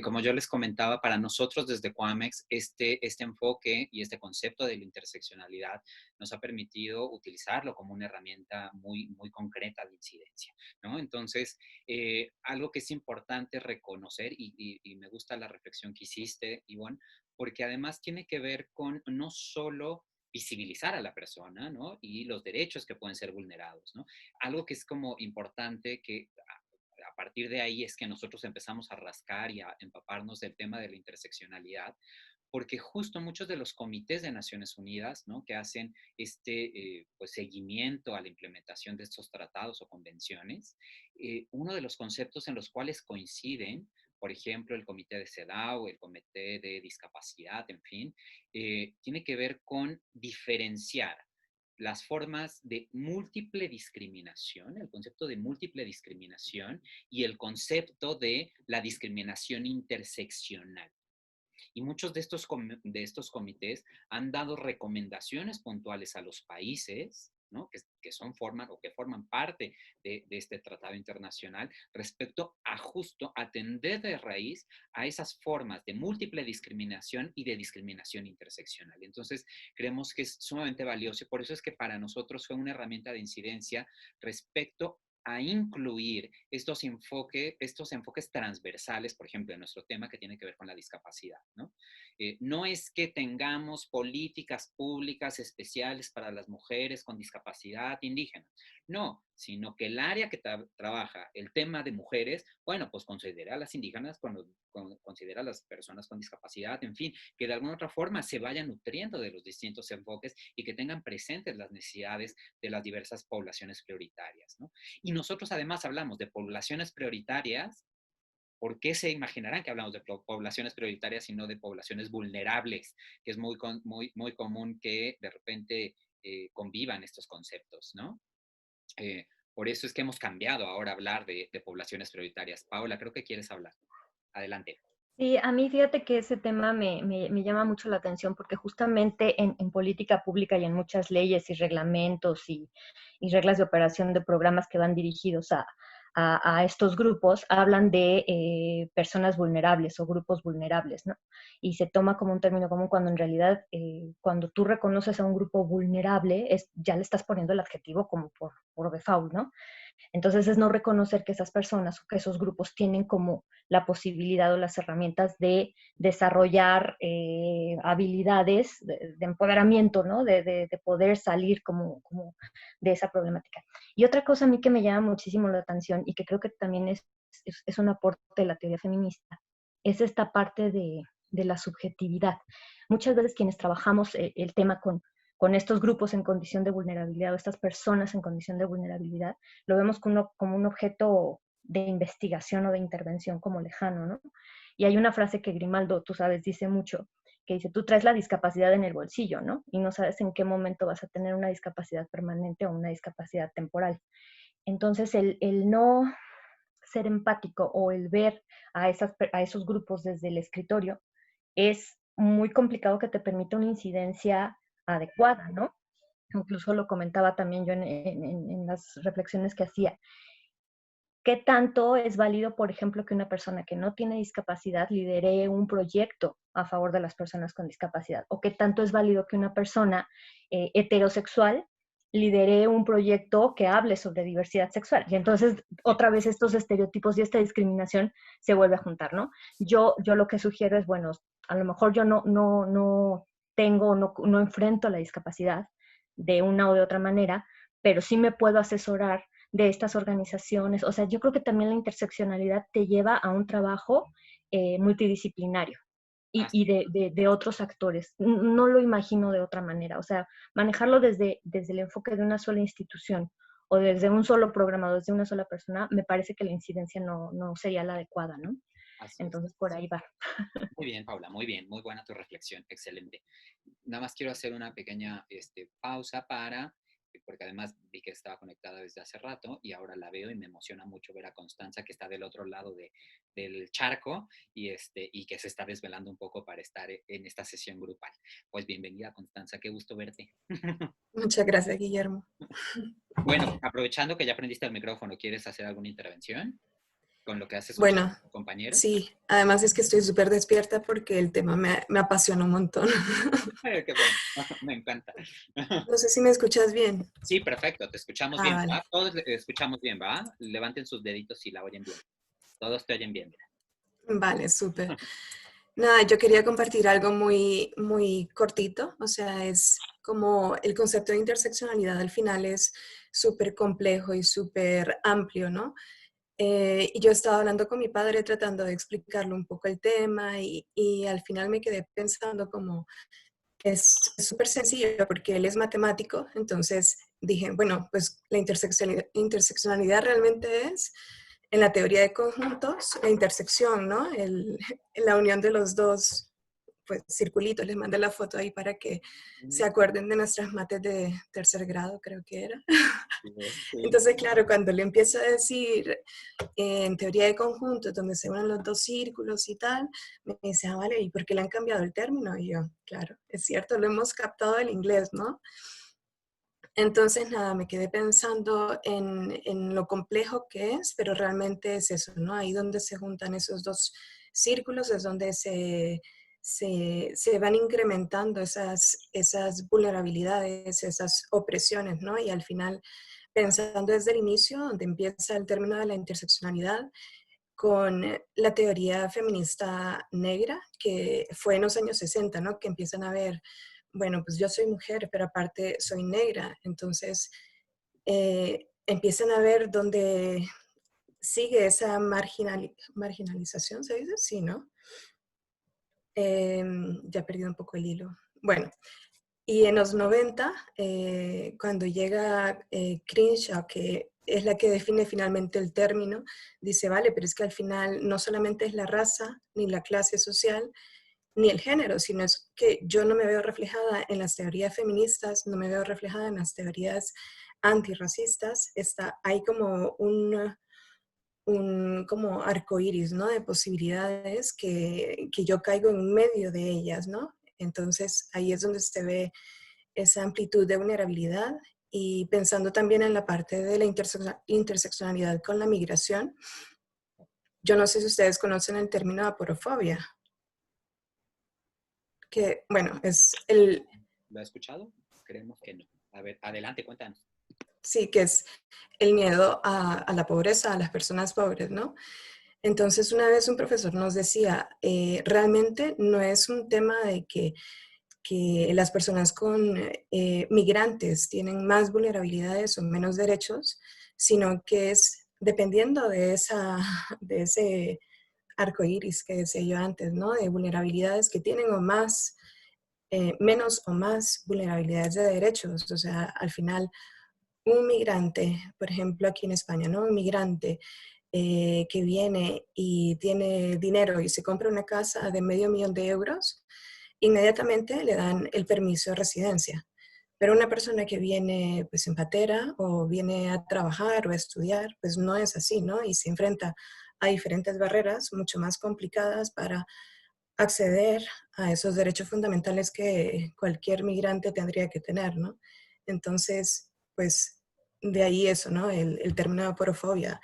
como yo les comentaba, para nosotros desde Quamex, este enfoque y este concepto de la interseccionalidad nos ha permitido utilizarlo como una herramienta muy, muy concreta de incidencia, ¿no? Entonces, algo que es importante reconocer, y me gusta la reflexión que hiciste, Ivonne, porque además tiene que ver con no solo visibilizar a la persona, ¿no? Y los derechos que pueden ser vulnerados, ¿no? Algo que es como importante que a partir de ahí es que nosotros empezamos a rascar y a empaparnos del tema de la interseccionalidad, porque justo muchos de los comités de Naciones Unidas, ¿no? Que hacen pues, seguimiento a la implementación de estos tratados o convenciones, uno de los conceptos en los cuales coinciden, por ejemplo, el comité de CEDAW, el comité de discapacidad, en fin, tiene que ver con diferenciar las formas de múltiple discriminación, el concepto de múltiple discriminación y el concepto de la discriminación interseccional. Y muchos de estos comités han dado recomendaciones puntuales a los países ¿no? Que son forman o que forman parte de este tratado internacional respecto a justo atender de raíz a esas formas de múltiple discriminación y de discriminación interseccional. Entonces, creemos que es sumamente valioso y por eso es que para nosotros fue una herramienta de incidencia respecto a incluir estos enfoques transversales, por ejemplo, en nuestro tema que tiene que ver con la discapacidad, ¿no? No es que tengamos políticas públicas especiales para las mujeres con discapacidad indígena, no, sino que el área que trabaja el tema de mujeres, bueno, pues considera a las indígenas, considera a las personas con discapacidad, en fin, que de alguna otra forma se vayan nutriendo de los distintos enfoques y que tengan presentes las necesidades de las diversas poblaciones prioritarias, ¿no? Y nosotros además hablamos de poblaciones prioritarias. ¿Por qué se imaginarán que hablamos de poblaciones prioritarias y no de poblaciones vulnerables? Que es muy común que de repente convivan estos conceptos, ¿no? Por eso es que hemos cambiado ahora a hablar de poblaciones prioritarias. Paola, creo que quieres hablar. Adelante. Sí, a mí fíjate que ese tema me llama mucho la atención porque justamente en política pública y en muchas leyes y reglamentos y reglas de operación de programas que van dirigidos a estos grupos, hablan de personas vulnerables o grupos vulnerables, ¿no? Y se toma como un término común cuando en realidad cuando tú reconoces a un grupo vulnerable, ya le estás poniendo el adjetivo como por default, ¿no? Entonces es no reconocer que esas personas o que esos grupos tienen como la posibilidad o las herramientas de desarrollar habilidades de empoderamiento, ¿no? De poder salir como de esa problemática. Y otra cosa a mí que me llama muchísimo la atención y que creo que también es un aporte de la teoría feminista, es esta parte de la subjetividad. Muchas veces quienes trabajamos el tema con estos grupos en condición de vulnerabilidad o estas personas en condición de vulnerabilidad, lo vemos como un objeto de investigación o de intervención como lejano, ¿no? Y hay una frase que Grimaldo, tú sabes, dice mucho, que dice, tú traes la discapacidad en el bolsillo, ¿no? Y no sabes en qué momento vas a tener una discapacidad permanente o una discapacidad temporal. Entonces, el no ser empático o el ver a esos grupos desde el escritorio es muy complicado que te permita una incidencia adecuada, ¿no? Incluso lo comentaba también yo en las reflexiones que hacía. ¿Qué tanto es válido, por ejemplo, que una persona que no tiene discapacidad lidere un proyecto a favor de las personas con discapacidad? ¿O qué tanto es válido que una persona heterosexual lidere un proyecto que hable sobre diversidad sexual? Y entonces, otra vez, estos estereotipos y esta discriminación se vuelve a juntar, ¿no? Yo lo que sugiero es, bueno, a lo mejor yo no enfrento la discapacidad de una o de otra manera, pero sí me puedo asesorar de estas organizaciones. O sea, yo creo que también la interseccionalidad te lleva a un trabajo multidisciplinario y de otros actores. No lo imagino de otra manera. O sea, manejarlo desde el enfoque de una sola institución o desde un solo programa, desde una sola persona, me parece que la incidencia no sería la adecuada, ¿no? Entonces, por ahí va. Muy bien, Paula, muy bien, muy buena tu reflexión, excelente. Nada más quiero hacer una pequeña pausa porque además vi que estaba conectada desde hace rato y ahora la veo y me emociona mucho ver a Constanza que está del otro lado del charco y que se está desvelando un poco para estar en esta sesión grupal. Pues bienvenida, Constanza, qué gusto verte. Muchas gracias, Guillermo. Bueno, aprovechando que ya aprendiste el micrófono, ¿quieres hacer alguna intervención con lo que haces con Bueno, tus compañeros? sí, además es que estoy súper despierta porque el tema me apasiona un montón. Qué bueno, me encanta. No sé si me escuchas bien. Sí, perfecto, te escuchamos bien, Vale. ¿va? Todos escuchamos bien, ¿va? Levanten sus deditos si la oyen bien. Todos te oyen bien, mira. Vale, súper. Nada, yo quería compartir algo muy, muy cortito, o sea, es como el concepto de interseccionalidad al final es súper complejo y súper amplio, ¿no? Y yo estaba hablando con mi padre tratando de explicarle un poco el tema y al final me quedé pensando como es súper sencillo porque él es matemático, entonces dije, bueno, pues la interseccionalidad realmente es en la teoría de conjuntos, la intersección, ¿no? La unión de los dos pues, circulitos. Les mandé la foto ahí para que se acuerden de nuestras mates de tercer grado, creo que era. Entonces, claro, cuando le empiezo a decir en teoría de conjuntos, donde se unen los dos círculos y tal, me dice, ah, vale, ¿y por qué le han cambiado el término? Y yo, claro, es cierto, lo hemos captado del inglés, ¿no? Entonces, nada, me quedé pensando en lo complejo que es, pero realmente es eso, ¿no? Ahí donde se juntan esos dos círculos es donde se van incrementando esas vulnerabilidades, esas opresiones, ¿no? Y al final, pensando desde el inicio, donde empieza el término de la interseccionalidad, con la teoría feminista negra, que fue en los años 60, ¿no? Que empiezan a ver, bueno, pues yo soy mujer, pero aparte soy negra. Entonces, empiezan a ver dónde sigue esa marginalización, ¿se dice? Sí, ¿no? Ya he perdido un poco el hilo. Bueno, y en los 90, cuando llega Crenshaw, que es la que define finalmente el término, dice, vale, pero es que al final no solamente es la raza, ni la clase social, ni el género, sino es que yo no me veo reflejada en las teorías feministas, no me veo reflejada en las teorías antirracistas. Hay como un como arcoíris, ¿no? De posibilidades que yo caigo en medio de ellas, ¿no? Entonces ahí es donde se ve esa amplitud de vulnerabilidad y pensando también en la parte de la interseccionalidad con la migración. Yo no sé si ustedes conocen el término aporofobia, que, bueno, es ¿Lo ha escuchado? Creemos que no. A ver, adelante, cuéntanos. sí, que es el miedo a la pobreza, a las personas pobres, ¿no? Entonces, una vez un profesor nos decía, realmente no es un tema de que las personas con migrantes tienen más vulnerabilidades o menos derechos, sino que es dependiendo de ese arco iris que decía yo antes, ¿no? De vulnerabilidades que tienen o más, menos o más vulnerabilidades de derechos. O sea, al final, un migrante, por ejemplo, aquí en España, ¿no? Un migrante que viene y tiene dinero y se compra una casa de $500,000, inmediatamente le dan el permiso de residencia. Pero una persona que viene pues en patera o viene a trabajar o a estudiar, pues no es así, ¿no? Y se enfrenta a diferentes barreras mucho más complicadas para acceder a esos derechos fundamentales que cualquier migrante tendría que tener, ¿no? Entonces, pues de ahí eso, ¿no? El término de aporofobia.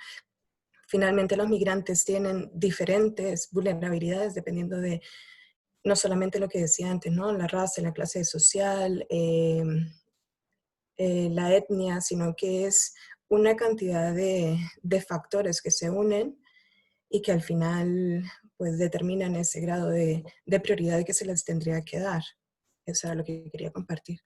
Finalmente los migrantes tienen diferentes vulnerabilidades dependiendo de no solamente lo que decía antes, ¿no? La raza, la clase social, la etnia, sino que es una cantidad de factores que se unen y que al final pues determinan ese grado de prioridad que se les tendría que dar. Eso era lo que quería compartir.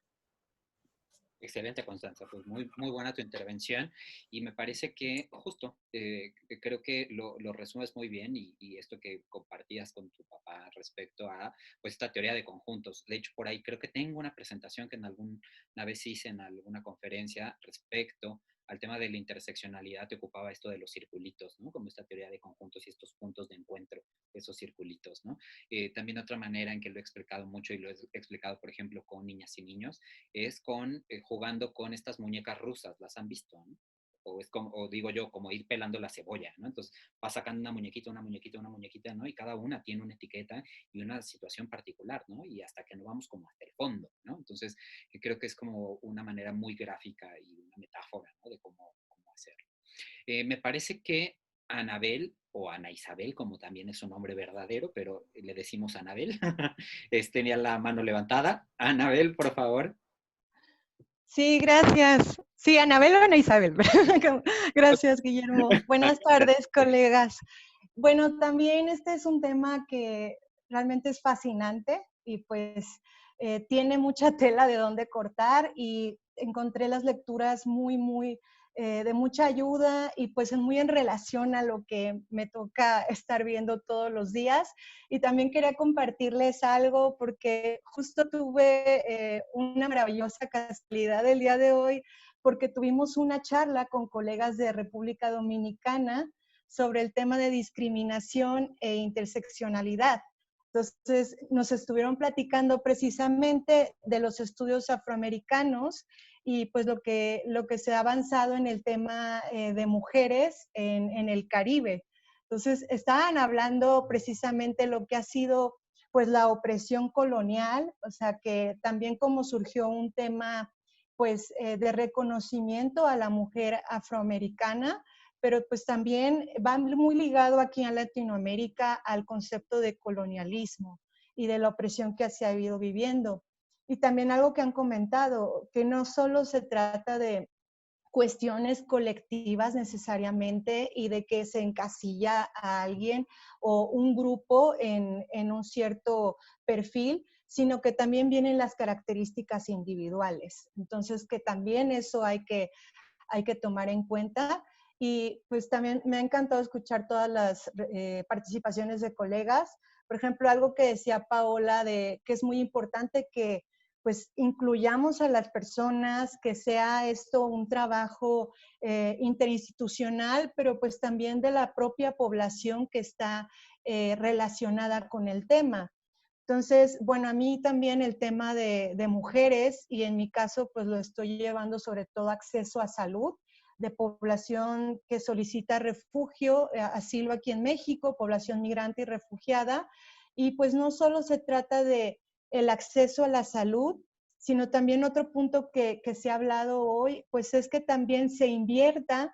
Excelente, Constanza, pues muy buena tu intervención y me parece que justo, creo que lo resumes muy bien y esto que compartías con tu papá respecto a pues esta teoría de conjuntos. De hecho, por ahí creo que tengo una presentación que alguna vez hice en alguna conferencia respecto al tema de la interseccionalidad, te ocupaba esto de los circulitos, ¿no? Como esta teoría de conjuntos y estos puntos de encuentro, esos circulitos, ¿no? También otra manera en que lo he explicado mucho y lo he explicado, por ejemplo, con niñas y niños, es jugando con estas muñecas rusas, ¿las han visto? ¿No? O digo yo, como ir pelando la cebolla, ¿no? Entonces vas sacando una muñequita, ¿no? Y cada una tiene una etiqueta y una situación particular, ¿no? Y hasta que no vamos como hasta el fondo, ¿no? Entonces creo que es como una manera muy gráfica y una metáfora, ¿no? De cómo hacerlo. Me parece que Anabel, o Ana Isabel, como también es su nombre verdadero, pero le decimos Anabel, tenía la mano levantada. Anabel, por favor. Sí, gracias. Sí, Anabel o Ana Isabel. Gracias, Guillermo. Buenas tardes, colegas. Bueno, también este es un tema que realmente es fascinante y pues tiene mucha tela de dónde cortar y encontré las lecturas muy de mucha ayuda y pues muy en relación a lo que me toca estar viendo todos los días. Y también quería compartirles algo porque justo tuve una maravillosa casualidad el día de hoy porque tuvimos una charla con colegas de República Dominicana sobre el tema de discriminación e interseccionalidad. Entonces, nos estuvieron platicando precisamente de los estudios afroamericanos y pues lo que se ha avanzado en el tema de mujeres en el Caribe. Entonces, estaban hablando precisamente lo que ha sido pues la opresión colonial, o sea que también como surgió un tema pues de reconocimiento a la mujer afroamericana, pero pues también va muy ligado aquí en Latinoamérica al concepto de colonialismo y de la opresión que se ha ido viviendo. Y también algo que han comentado, que no solo se trata de cuestiones colectivas necesariamente y de que se encasilla a alguien o un grupo en un cierto perfil, sino que también vienen las características individuales. Entonces, que también eso hay que tomar en cuenta. Y pues también me ha encantado escuchar todas las participaciones de colegas. Por ejemplo, algo que decía Paola, de que es muy importante que pues incluyamos a las personas, que sea esto un trabajo interinstitucional, pero pues también de la propia población que está relacionada con el tema. Entonces, bueno, a mí también el tema de mujeres, y en mi caso pues lo estoy llevando sobre todo acceso a salud, de población que solicita refugio, asilo aquí en México, población migrante y refugiada, y pues no solo se trata de el acceso a la salud, sino también otro punto que se ha hablado hoy, pues es que también se invierta,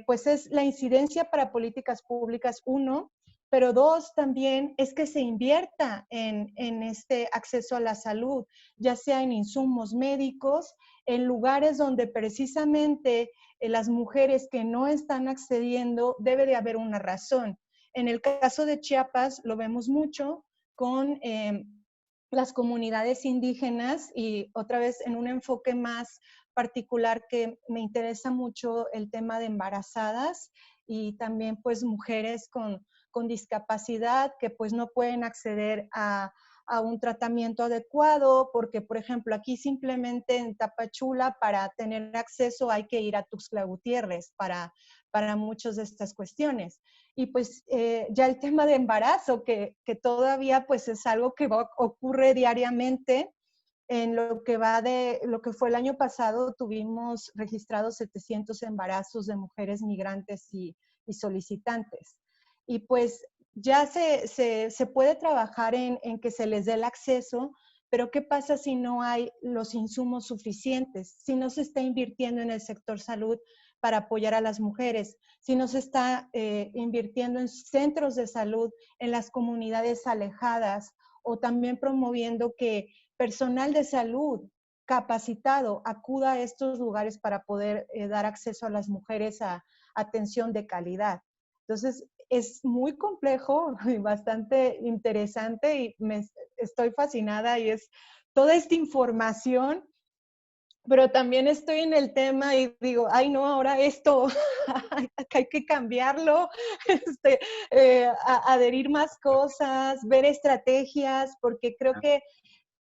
pues es la incidencia para políticas públicas, uno, pero dos, también es que se invierta en este acceso a la salud, ya sea en insumos médicos, en lugares donde precisamente las mujeres que no están accediendo, debe de haber una razón. En el caso de Chiapas lo vemos mucho con las comunidades indígenas y otra vez en un enfoque más particular que me interesa mucho el tema de embarazadas y también pues mujeres con discapacidad que pues no pueden acceder a un tratamiento adecuado porque, por ejemplo, aquí simplemente en Tapachula para tener acceso hay que ir a Tuxtla Gutiérrez para muchas de estas cuestiones. Y pues ya el tema de embarazo, que todavía pues es algo que ocurre diariamente. En lo que fue el año pasado, tuvimos registrados 700 embarazos de mujeres migrantes y solicitantes. Y pues ya se puede trabajar en que se les dé el acceso, pero ¿qué pasa si no hay los insumos suficientes? Si no se está invirtiendo en el sector salud para apoyar a las mujeres, si no se está invirtiendo en centros de salud, en las comunidades alejadas, o también promoviendo que personal de salud capacitado acuda a estos lugares para poder dar acceso a las mujeres a atención de calidad. Entonces, es muy complejo y bastante interesante y estoy fascinada y es toda esta información, pero también estoy en el tema y digo, ay no, ahora esto hay que cambiarlo, adherir más cosas, ver estrategias, porque creo que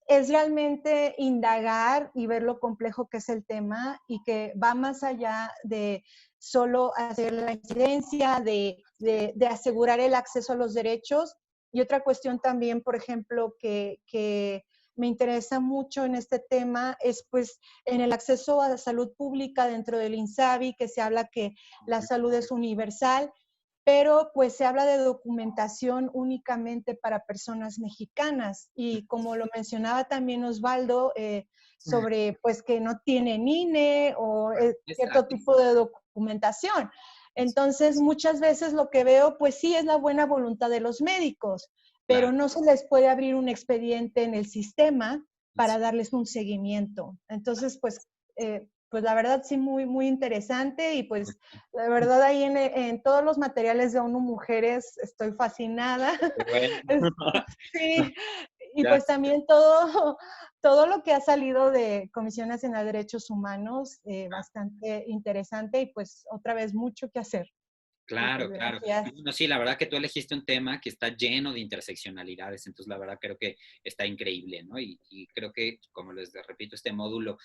es realmente indagar y ver lo complejo que es el tema y que va más allá de solo hacer la incidencia, de asegurar el acceso a los derechos. Y otra cuestión también, por ejemplo, que me interesa mucho en este tema es pues en el acceso a la salud pública dentro del INSABI, que se habla que la salud es universal, pero pues se habla de documentación únicamente para personas mexicanas y como lo mencionaba también Osvaldo, sobre pues que no tienen INE o cierto tipo de documentación. Entonces muchas veces lo que veo pues sí es la buena voluntad de los médicos, pero no se les puede abrir un expediente en el sistema para darles un seguimiento. Entonces pues la verdad sí muy, muy interesante y pues la verdad ahí en todos los materiales de ONU Mujeres estoy fascinada. Sí, y pues también todo lo que ha salido de Comisión Nacional de Derechos Humanos, bastante interesante y pues otra vez mucho que hacer. Claro, claro. No, sí, la verdad que tú elegiste un tema que está lleno de interseccionalidades, entonces la verdad creo que está increíble, ¿no? Y creo que, como les repito, este módulo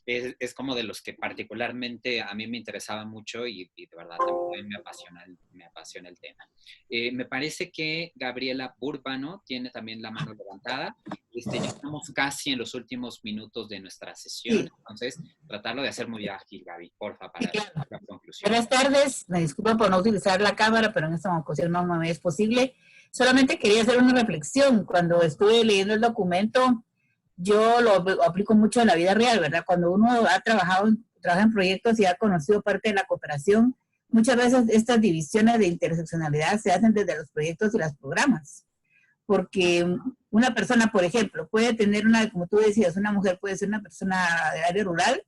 es como de los que particularmente a mí me interesaba mucho y de verdad también me apasiona el tema. Me parece que Gabriela Burbano tiene también la mano levantada. Ya estamos casi en los últimos minutos de nuestra sesión, entonces tratarlo de hacer muy ágil, Gaby, porfa, para la conclusión. Buenas tardes, me disculpo por no utilizar la cámara, pero en esta ocasión no me es posible. Solamente quería hacer una reflexión. Cuando estuve leyendo el documento, yo lo aplico mucho en la vida real, ¿verdad? Cuando uno trabaja en proyectos y ha conocido parte de la cooperación, muchas veces estas divisiones de interseccionalidad se hacen desde los proyectos y los programas. Porque una persona, por ejemplo, puede tener como tú decías, una mujer puede ser una persona de área rural,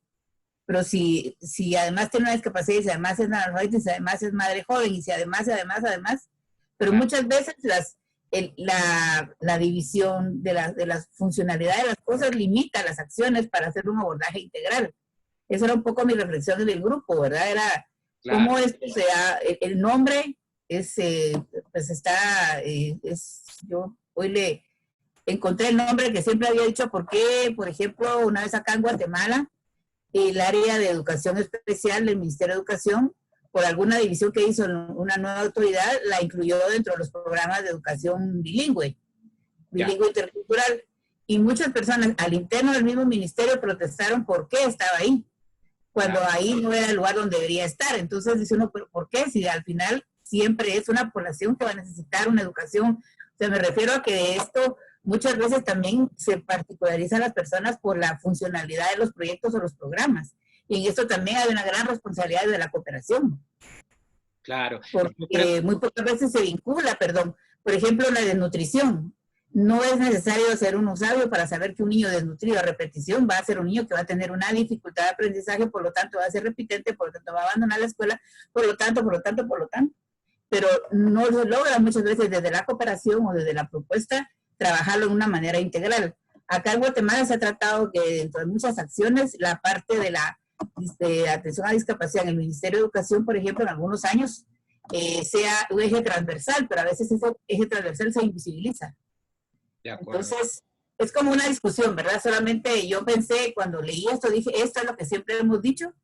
pero si además tiene una discapacidad y si además es analfabeta y si además es madre joven y si además, pero muchas veces la división de las funcionalidades de las cosas limita las acciones para hacer un abordaje integral. Esa era un poco mi reflexión del grupo, ¿verdad? Era cómo esto el nombre es, pues está, yo hoy le encontré el nombre que siempre había dicho, porque, por ejemplo, una vez acá en Guatemala, el área de educación especial del Ministerio de Educación, por alguna división que hizo una nueva autoridad, la incluyó dentro de los programas de educación bilingüe intercultural. Y muchas personas al interno del mismo ministerio protestaron por qué estaba ahí, cuando ahí no era el lugar donde debería estar. Entonces dice uno, ¿por qué? Si al final siempre es una población que va a necesitar una educación. O sea, me refiero a que esto muchas veces también se particulariza a las personas por la funcionalidad de los proyectos o los programas. Y en esto también hay una gran responsabilidad de la cooperación. Claro. Porque muy pocas veces se vincula, por ejemplo, la desnutrición. No es necesario ser un sabio para saber que un niño desnutrido a repetición va a ser un niño que va a tener una dificultad de aprendizaje, por lo tanto va a ser repitente, por lo tanto va a abandonar la escuela, por lo tanto. Pero no se logra muchas veces desde la cooperación o desde la propuesta trabajarlo de una manera integral. Acá en Guatemala se ha tratado que dentro de muchas acciones, la parte de la atención a discapacidad en el Ministerio de Educación, por ejemplo, en algunos años, sea un eje transversal, pero a veces ese eje transversal se invisibiliza. Entonces, es como una discusión, ¿verdad? Solamente yo pensé, cuando leí esto, dije, esto es lo que siempre hemos dicho,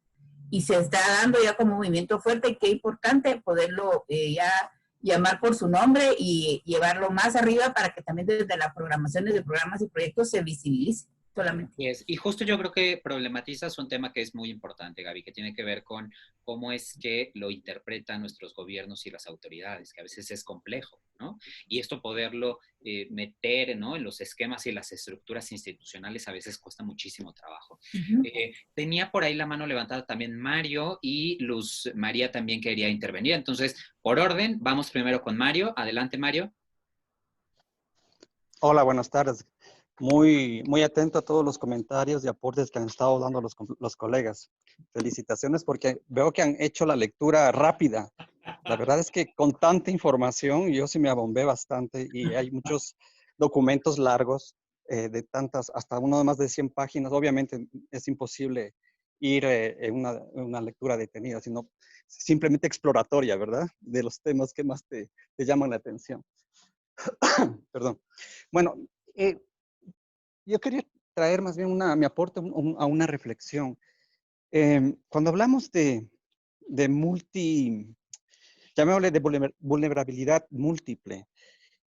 y se está dando ya como movimiento fuerte, y qué importante poderlo ya llamar por su nombre y llevarlo más arriba para que también desde las programaciones de programas y proyectos se visibilice solamente. Y justo yo creo que problematizas un tema que es muy importante, Gaby, que tiene que ver con cómo es que lo interpretan nuestros gobiernos y las autoridades, que a veces es complejo, ¿no? Y esto poderlo meter, ¿no?, en los esquemas y las estructuras institucionales a veces cuesta muchísimo trabajo. Tenía por ahí la mano levantada también Mario, y Luz María también quería intervenir. Entonces, por orden, vamos primero con Mario. Adelante, Mario. Hola, buenas tardes. Muy atento a todos los comentarios y aportes que han estado dando los colegas. Felicitaciones porque veo que han hecho la lectura rápida. La verdad es que con tanta información yo sí me abombé bastante, y hay muchos documentos largos de tantas, hasta uno de más de 100 páginas. Obviamente es imposible ir en una lectura detenida, sino simplemente exploratoria, ¿verdad? De los temas que más te llaman la atención. Perdón. Bueno, yo quería traer más bien mi aporte a una reflexión. Cuando hablamos de llamémosle de vulnerabilidad múltiple,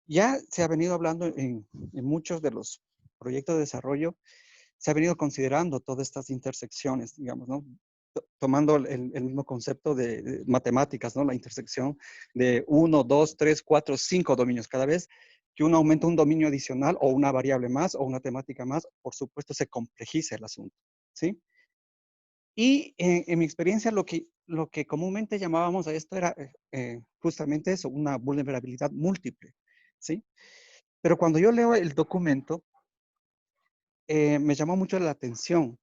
ya se ha venido hablando en muchos de los proyectos de desarrollo, se ha venido considerando todas estas intersecciones, digamos, ¿no? Tomando el mismo concepto de matemáticas, ¿no? La intersección de 1, 2, 3, 4, 5 dominios. Cada vez que uno aumenta un dominio adicional o una variable más o una temática más, por supuesto se complejiza el asunto, ¿sí? Y en mi experiencia lo que comúnmente llamábamos a esto era justamente eso, una vulnerabilidad múltiple, ¿sí? Pero cuando yo leo el documento, me llamó mucho la atención,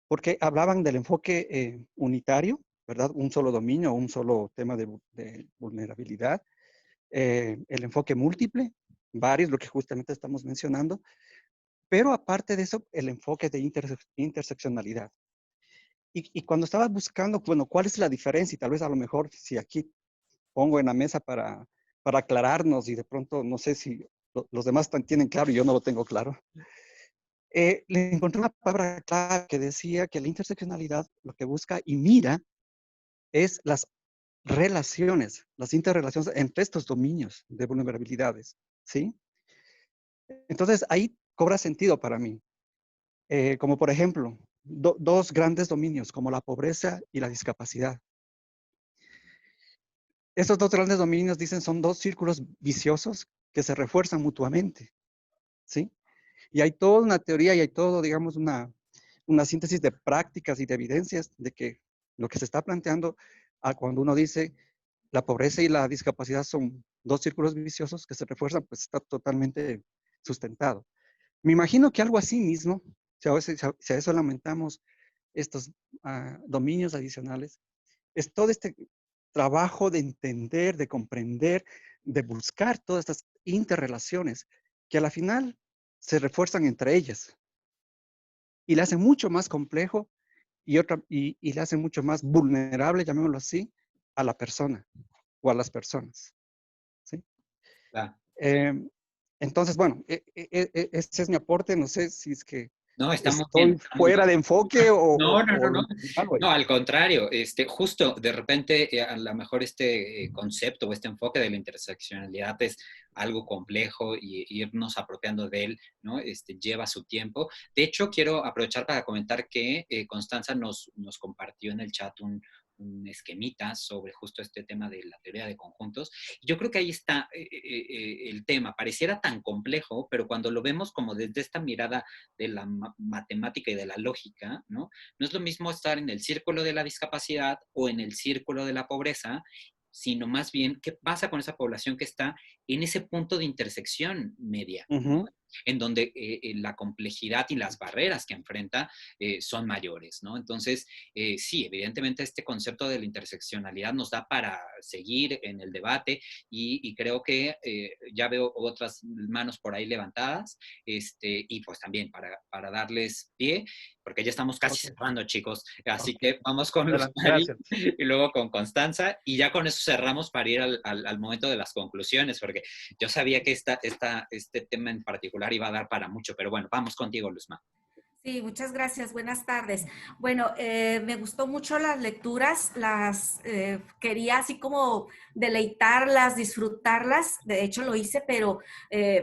porque hablaban del enfoque unitario, ¿verdad? Un solo dominio, un solo tema de vulnerabilidad. El enfoque múltiple, varios, lo que justamente estamos mencionando. Pero aparte de eso, el enfoque de interseccionalidad. Y cuando estaba buscando, bueno, ¿cuál es la diferencia? Y tal vez a lo mejor si aquí pongo en la mesa para aclararnos, y de pronto no sé si los demás tienen claro y yo no lo tengo claro. Le encontré una palabra clave que decía que la interseccionalidad lo que busca y mira es las relaciones, las interrelaciones entre estos dominios de vulnerabilidades, ¿sí? Entonces ahí cobra sentido para mí. Como por ejemplo, dos grandes dominios como la pobreza y la discapacidad. Estos dos grandes dominios, dicen, son dos círculos viciosos que se refuerzan mutuamente, ¿sí? Y hay toda una teoría y hay todo, digamos, una síntesis de prácticas y de evidencias de que lo que se está planteando cuando uno dice la pobreza y la discapacidad son dos círculos viciosos que se refuerzan, pues está totalmente sustentado. Me imagino que algo así mismo, si a eso lamentamos estos dominios adicionales, es todo este trabajo de entender, de comprender, de buscar todas estas interrelaciones que a la final se refuerzan entre ellas y le hacen mucho más complejo y le hacen mucho más vulnerable, llamémoslo así, a la persona o a las personas. ¿Sí? Claro. Entonces, bueno, ese es mi aporte. No sé si es que No, está muy estoy bien. fuera de enfoque No, o no. algo ahí. No, al contrario, justo de repente a lo mejor este concepto o este enfoque de la interseccionalidad es algo complejo y irnos apropiando de él, ¿no? Lleva su tiempo. De hecho, quiero aprovechar para comentar que Constanza nos compartió en el chat un esquemita sobre justo este tema de la teoría de conjuntos. Yo creo que ahí está el tema. Pareciera tan complejo, pero cuando lo vemos como desde esta mirada de la matemática y de la lógica, ¿no? No es lo mismo estar en el círculo de la discapacidad o en el círculo de la pobreza, sino más bien qué pasa con esa población que está en ese punto de intersección media, ¿no? En donde la complejidad y las barreras que enfrenta son mayores, ¿no? Entonces, sí, evidentemente este concepto de la interseccionalidad nos da para seguir en el debate y creo que ya veo otras manos por ahí levantadas y pues también para darles pie, porque ya estamos casi cerrando, chicos. Así que vamos con Luz Mari y luego con Constanza y ya con eso cerramos para ir al momento de las conclusiones, porque yo sabía que este tema en particular iba a dar para mucho, pero bueno, vamos contigo, Luzma. Sí, muchas gracias. Buenas tardes. Bueno, me gustó mucho las lecturas, quería así como deleitarlas, disfrutarlas. De hecho, lo hice, pero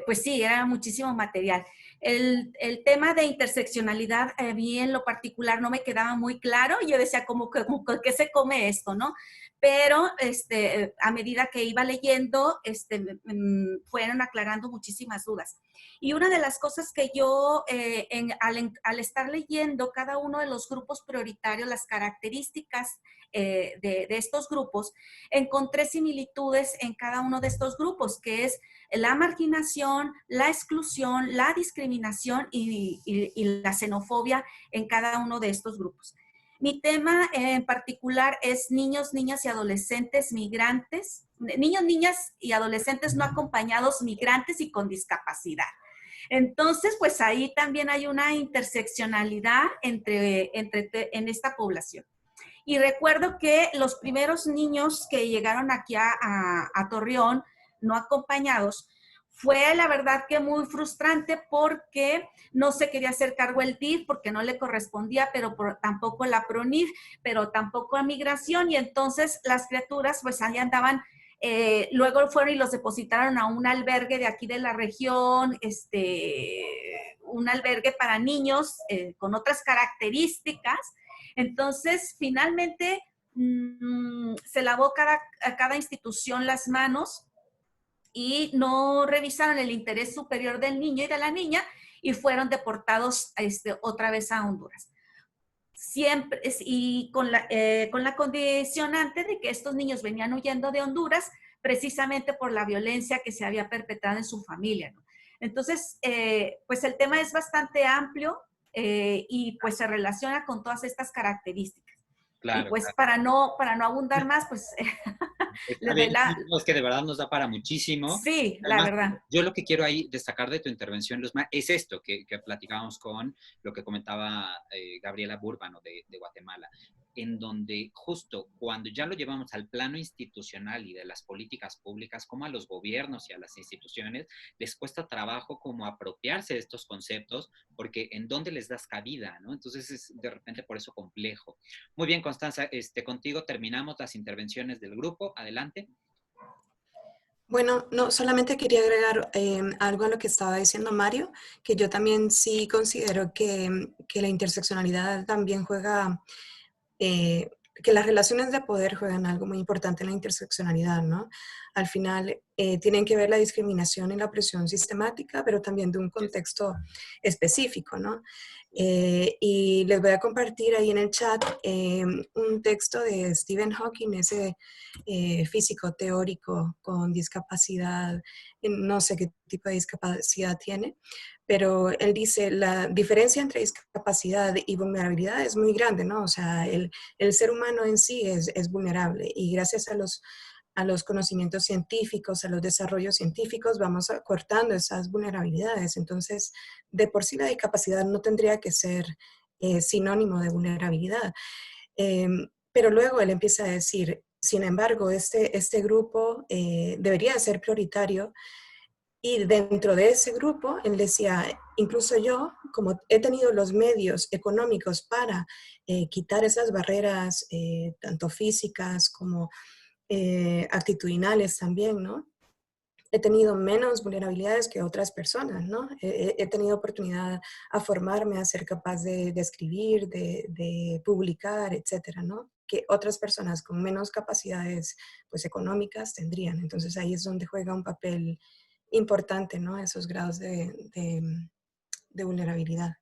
pues sí, era muchísimo material. El tema de interseccionalidad, a mí en lo particular no me quedaba muy claro. Yo decía, como ¿qué se come esto, no? Pero a medida que iba leyendo, fueron aclarando muchísimas dudas. Y una de las cosas que yo, al estar leyendo cada uno de los grupos prioritarios, las características de estos grupos, encontré similitudes en cada uno de estos grupos, que es la marginación, la exclusión, la discriminación y la xenofobia en cada uno de estos grupos. Mi tema en particular es niños, niñas y adolescentes migrantes, niños, niñas y adolescentes no acompañados, migrantes y con discapacidad. Entonces, pues ahí también hay una interseccionalidad en esta población. Y recuerdo que los primeros niños que llegaron aquí a Torreón, no acompañados, fue la verdad que muy frustrante porque no se quería hacer cargo el DIF porque no le correspondía, pero tampoco la PRONIF, pero tampoco a migración, y entonces las criaturas pues ahí andaban. Luego fueron y los depositaron a un albergue de aquí de la región, un albergue para niños con otras características. Entonces, finalmente se lavó a cada institución las manos y no revisaron el interés superior del niño y de la niña y fueron deportados otra vez a Honduras. Siempre, y con la condicionante de que estos niños venían huyendo de Honduras precisamente por la violencia que se había perpetrado en su familia, ¿no? Entonces, pues el tema es bastante amplio y pues se relaciona con todas estas características. Claro, y pues claro. para no abundar más, pues Está bien, es que de verdad nos da para muchísimo. Sí, Además, la verdad. yo lo que quiero ahí destacar de tu intervención, Luzma, es esto que platicábamos con lo que comentaba Gabriela Búrbano de Guatemala, en donde justo cuando ya lo llevamos al plano institucional y de las políticas públicas, como a los gobiernos y a las instituciones, les cuesta trabajo como apropiarse de estos conceptos, porque en dónde les das cabida, ¿no? Entonces es de repente por eso complejo. Muy bien, Constanza, contigo terminamos las intervenciones del grupo. Adelante. Bueno, no, solamente quería agregar algo a lo que estaba diciendo Mario, que yo también sí considero que la interseccionalidad también juega, que las relaciones de poder juegan algo muy importante en la interseccionalidad, ¿no? Al final, tienen que ver la discriminación y la opresión sistemática, pero también de un contexto específico, ¿no? Y les voy a compartir ahí en el chat un texto de Stephen Hawking, ese físico teórico con discapacidad, no sé qué tipo de discapacidad tiene, pero él dice, la diferencia entre discapacidad y vulnerabilidad es muy grande, ¿no? O sea, el ser humano en sí es vulnerable y gracias a los conocimientos científicos, a los desarrollos científicos, vamos acortando esas vulnerabilidades. Entonces, de por sí la discapacidad no tendría que ser sinónimo de vulnerabilidad. Pero luego él empieza a decir, sin embargo, este grupo debería ser prioritario. Y dentro de ese grupo, él decía, incluso yo, como he tenido los medios económicos para quitar esas barreras, tanto físicas como actitudinales también, ¿no? He tenido menos vulnerabilidades que otras personas, ¿no? He tenido oportunidad a formarme, a ser capaz de escribir, de publicar, etcétera, ¿no? Que otras personas con menos capacidades, pues, económicas tendrían. Entonces ahí es donde juega un papel importante, ¿no? Esos grados de vulnerabilidad.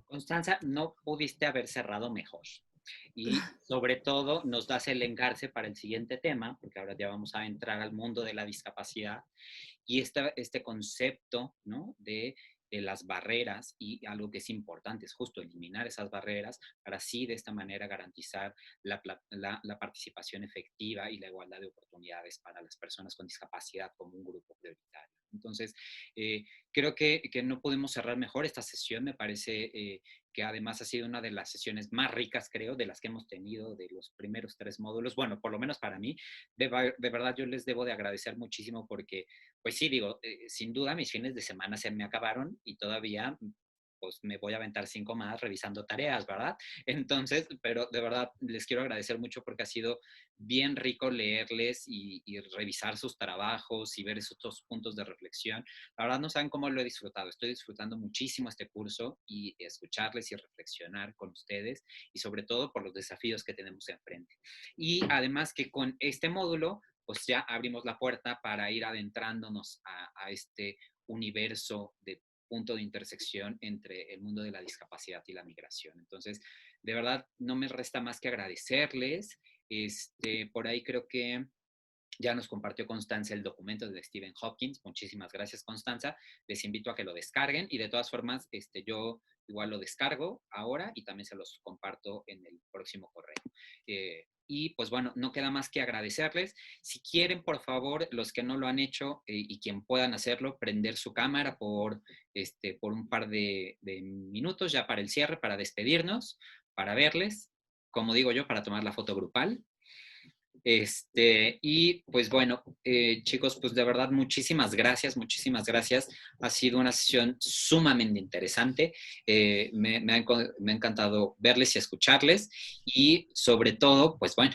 Constanza, no pudiste haber cerrado mejor. Y sobre todo nos das el engarce para el siguiente tema, porque ahora ya vamos a entrar al mundo de la discapacidad y este concepto, ¿no? de las barreras, y algo que es importante es justo eliminar esas barreras para así de esta manera garantizar la participación efectiva y la igualdad de oportunidades para las personas con discapacidad como un grupo prioritario. Entonces, creo que no podemos cerrar mejor esta sesión. Me parece que además ha sido una de las sesiones más ricas, creo, de las que hemos tenido de los primeros 3 módulos. Bueno, por lo menos para mí, de verdad yo les debo de agradecer muchísimo porque, pues sí, digo, sin duda mis fines de semana se me acabaron y todavía pues me voy a aventar 5 más revisando tareas, ¿verdad? Entonces, pero de verdad les quiero agradecer mucho porque ha sido bien rico leerles y revisar sus trabajos y ver esos 2 puntos de reflexión. La verdad no saben cómo lo he disfrutado. Estoy disfrutando muchísimo este curso y escucharles y reflexionar con ustedes y sobre todo por los desafíos que tenemos enfrente. Y además que con este módulo, pues ya abrimos la puerta para ir adentrándonos a este universo de punto de intersección entre el mundo de la discapacidad y la migración. Entonces, de verdad, no me resta más que agradecerles. Por ahí creo que ya nos compartió Constanza el documento de Stephen Hawking. Muchísimas gracias, Constanza. Les invito a que lo descarguen y de todas formas, yo igual lo descargo ahora y también se los comparto en el próximo correo. Y pues bueno, no queda más que agradecerles. Si quieren, por favor, los que no lo han hecho y quien puedan hacerlo, prender su cámara por un par de minutos ya para el cierre, para despedirnos, para verles, como digo yo, para tomar la foto grupal. Y pues bueno, chicos, pues de verdad muchísimas gracias, muchísimas gracias. Ha sido una sesión sumamente interesante. Me ha encantado verles y escucharles y sobre todo, pues bueno,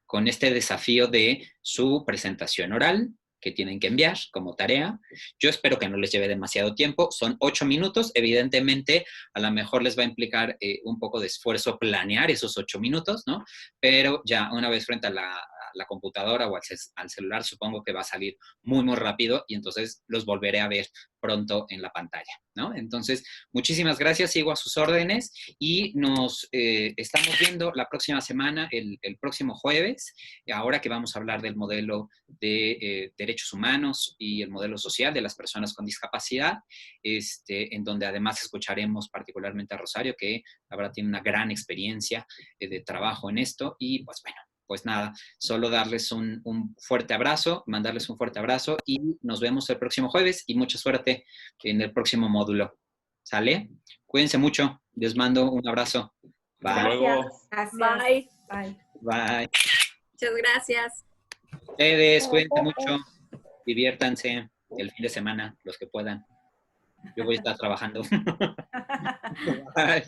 con este desafío de su presentación oral que tienen que enviar como tarea. Yo espero que no les lleve demasiado tiempo. Son 8 minutos. Evidentemente, a lo mejor les va a implicar un poco de esfuerzo planear esos 8 minutos, ¿no? Pero ya una vez frente a la computadora o al celular, supongo que va a salir muy, muy rápido y entonces los volveré a ver pronto en la pantalla, ¿no? Entonces, muchísimas gracias, sigo a sus órdenes y nos estamos viendo la próxima semana, el próximo jueves, ahora que vamos a hablar del modelo de derechos humanos y el modelo social de las personas con discapacidad, en donde además escucharemos particularmente a Rosario, que la verdad tiene una gran experiencia de trabajo en esto y pues bueno, pues nada, solo darles un fuerte abrazo, mandarles un fuerte abrazo y nos vemos el próximo jueves y mucha suerte en el próximo módulo. ¿Sale? Cuídense mucho. Les mando un abrazo. Bye. Hasta luego. Gracias. Bye. Bye. Bye. Muchas gracias. Ustedes, cuídense mucho. Diviértanse el fin de semana, los que puedan. Yo voy a estar trabajando. Bye.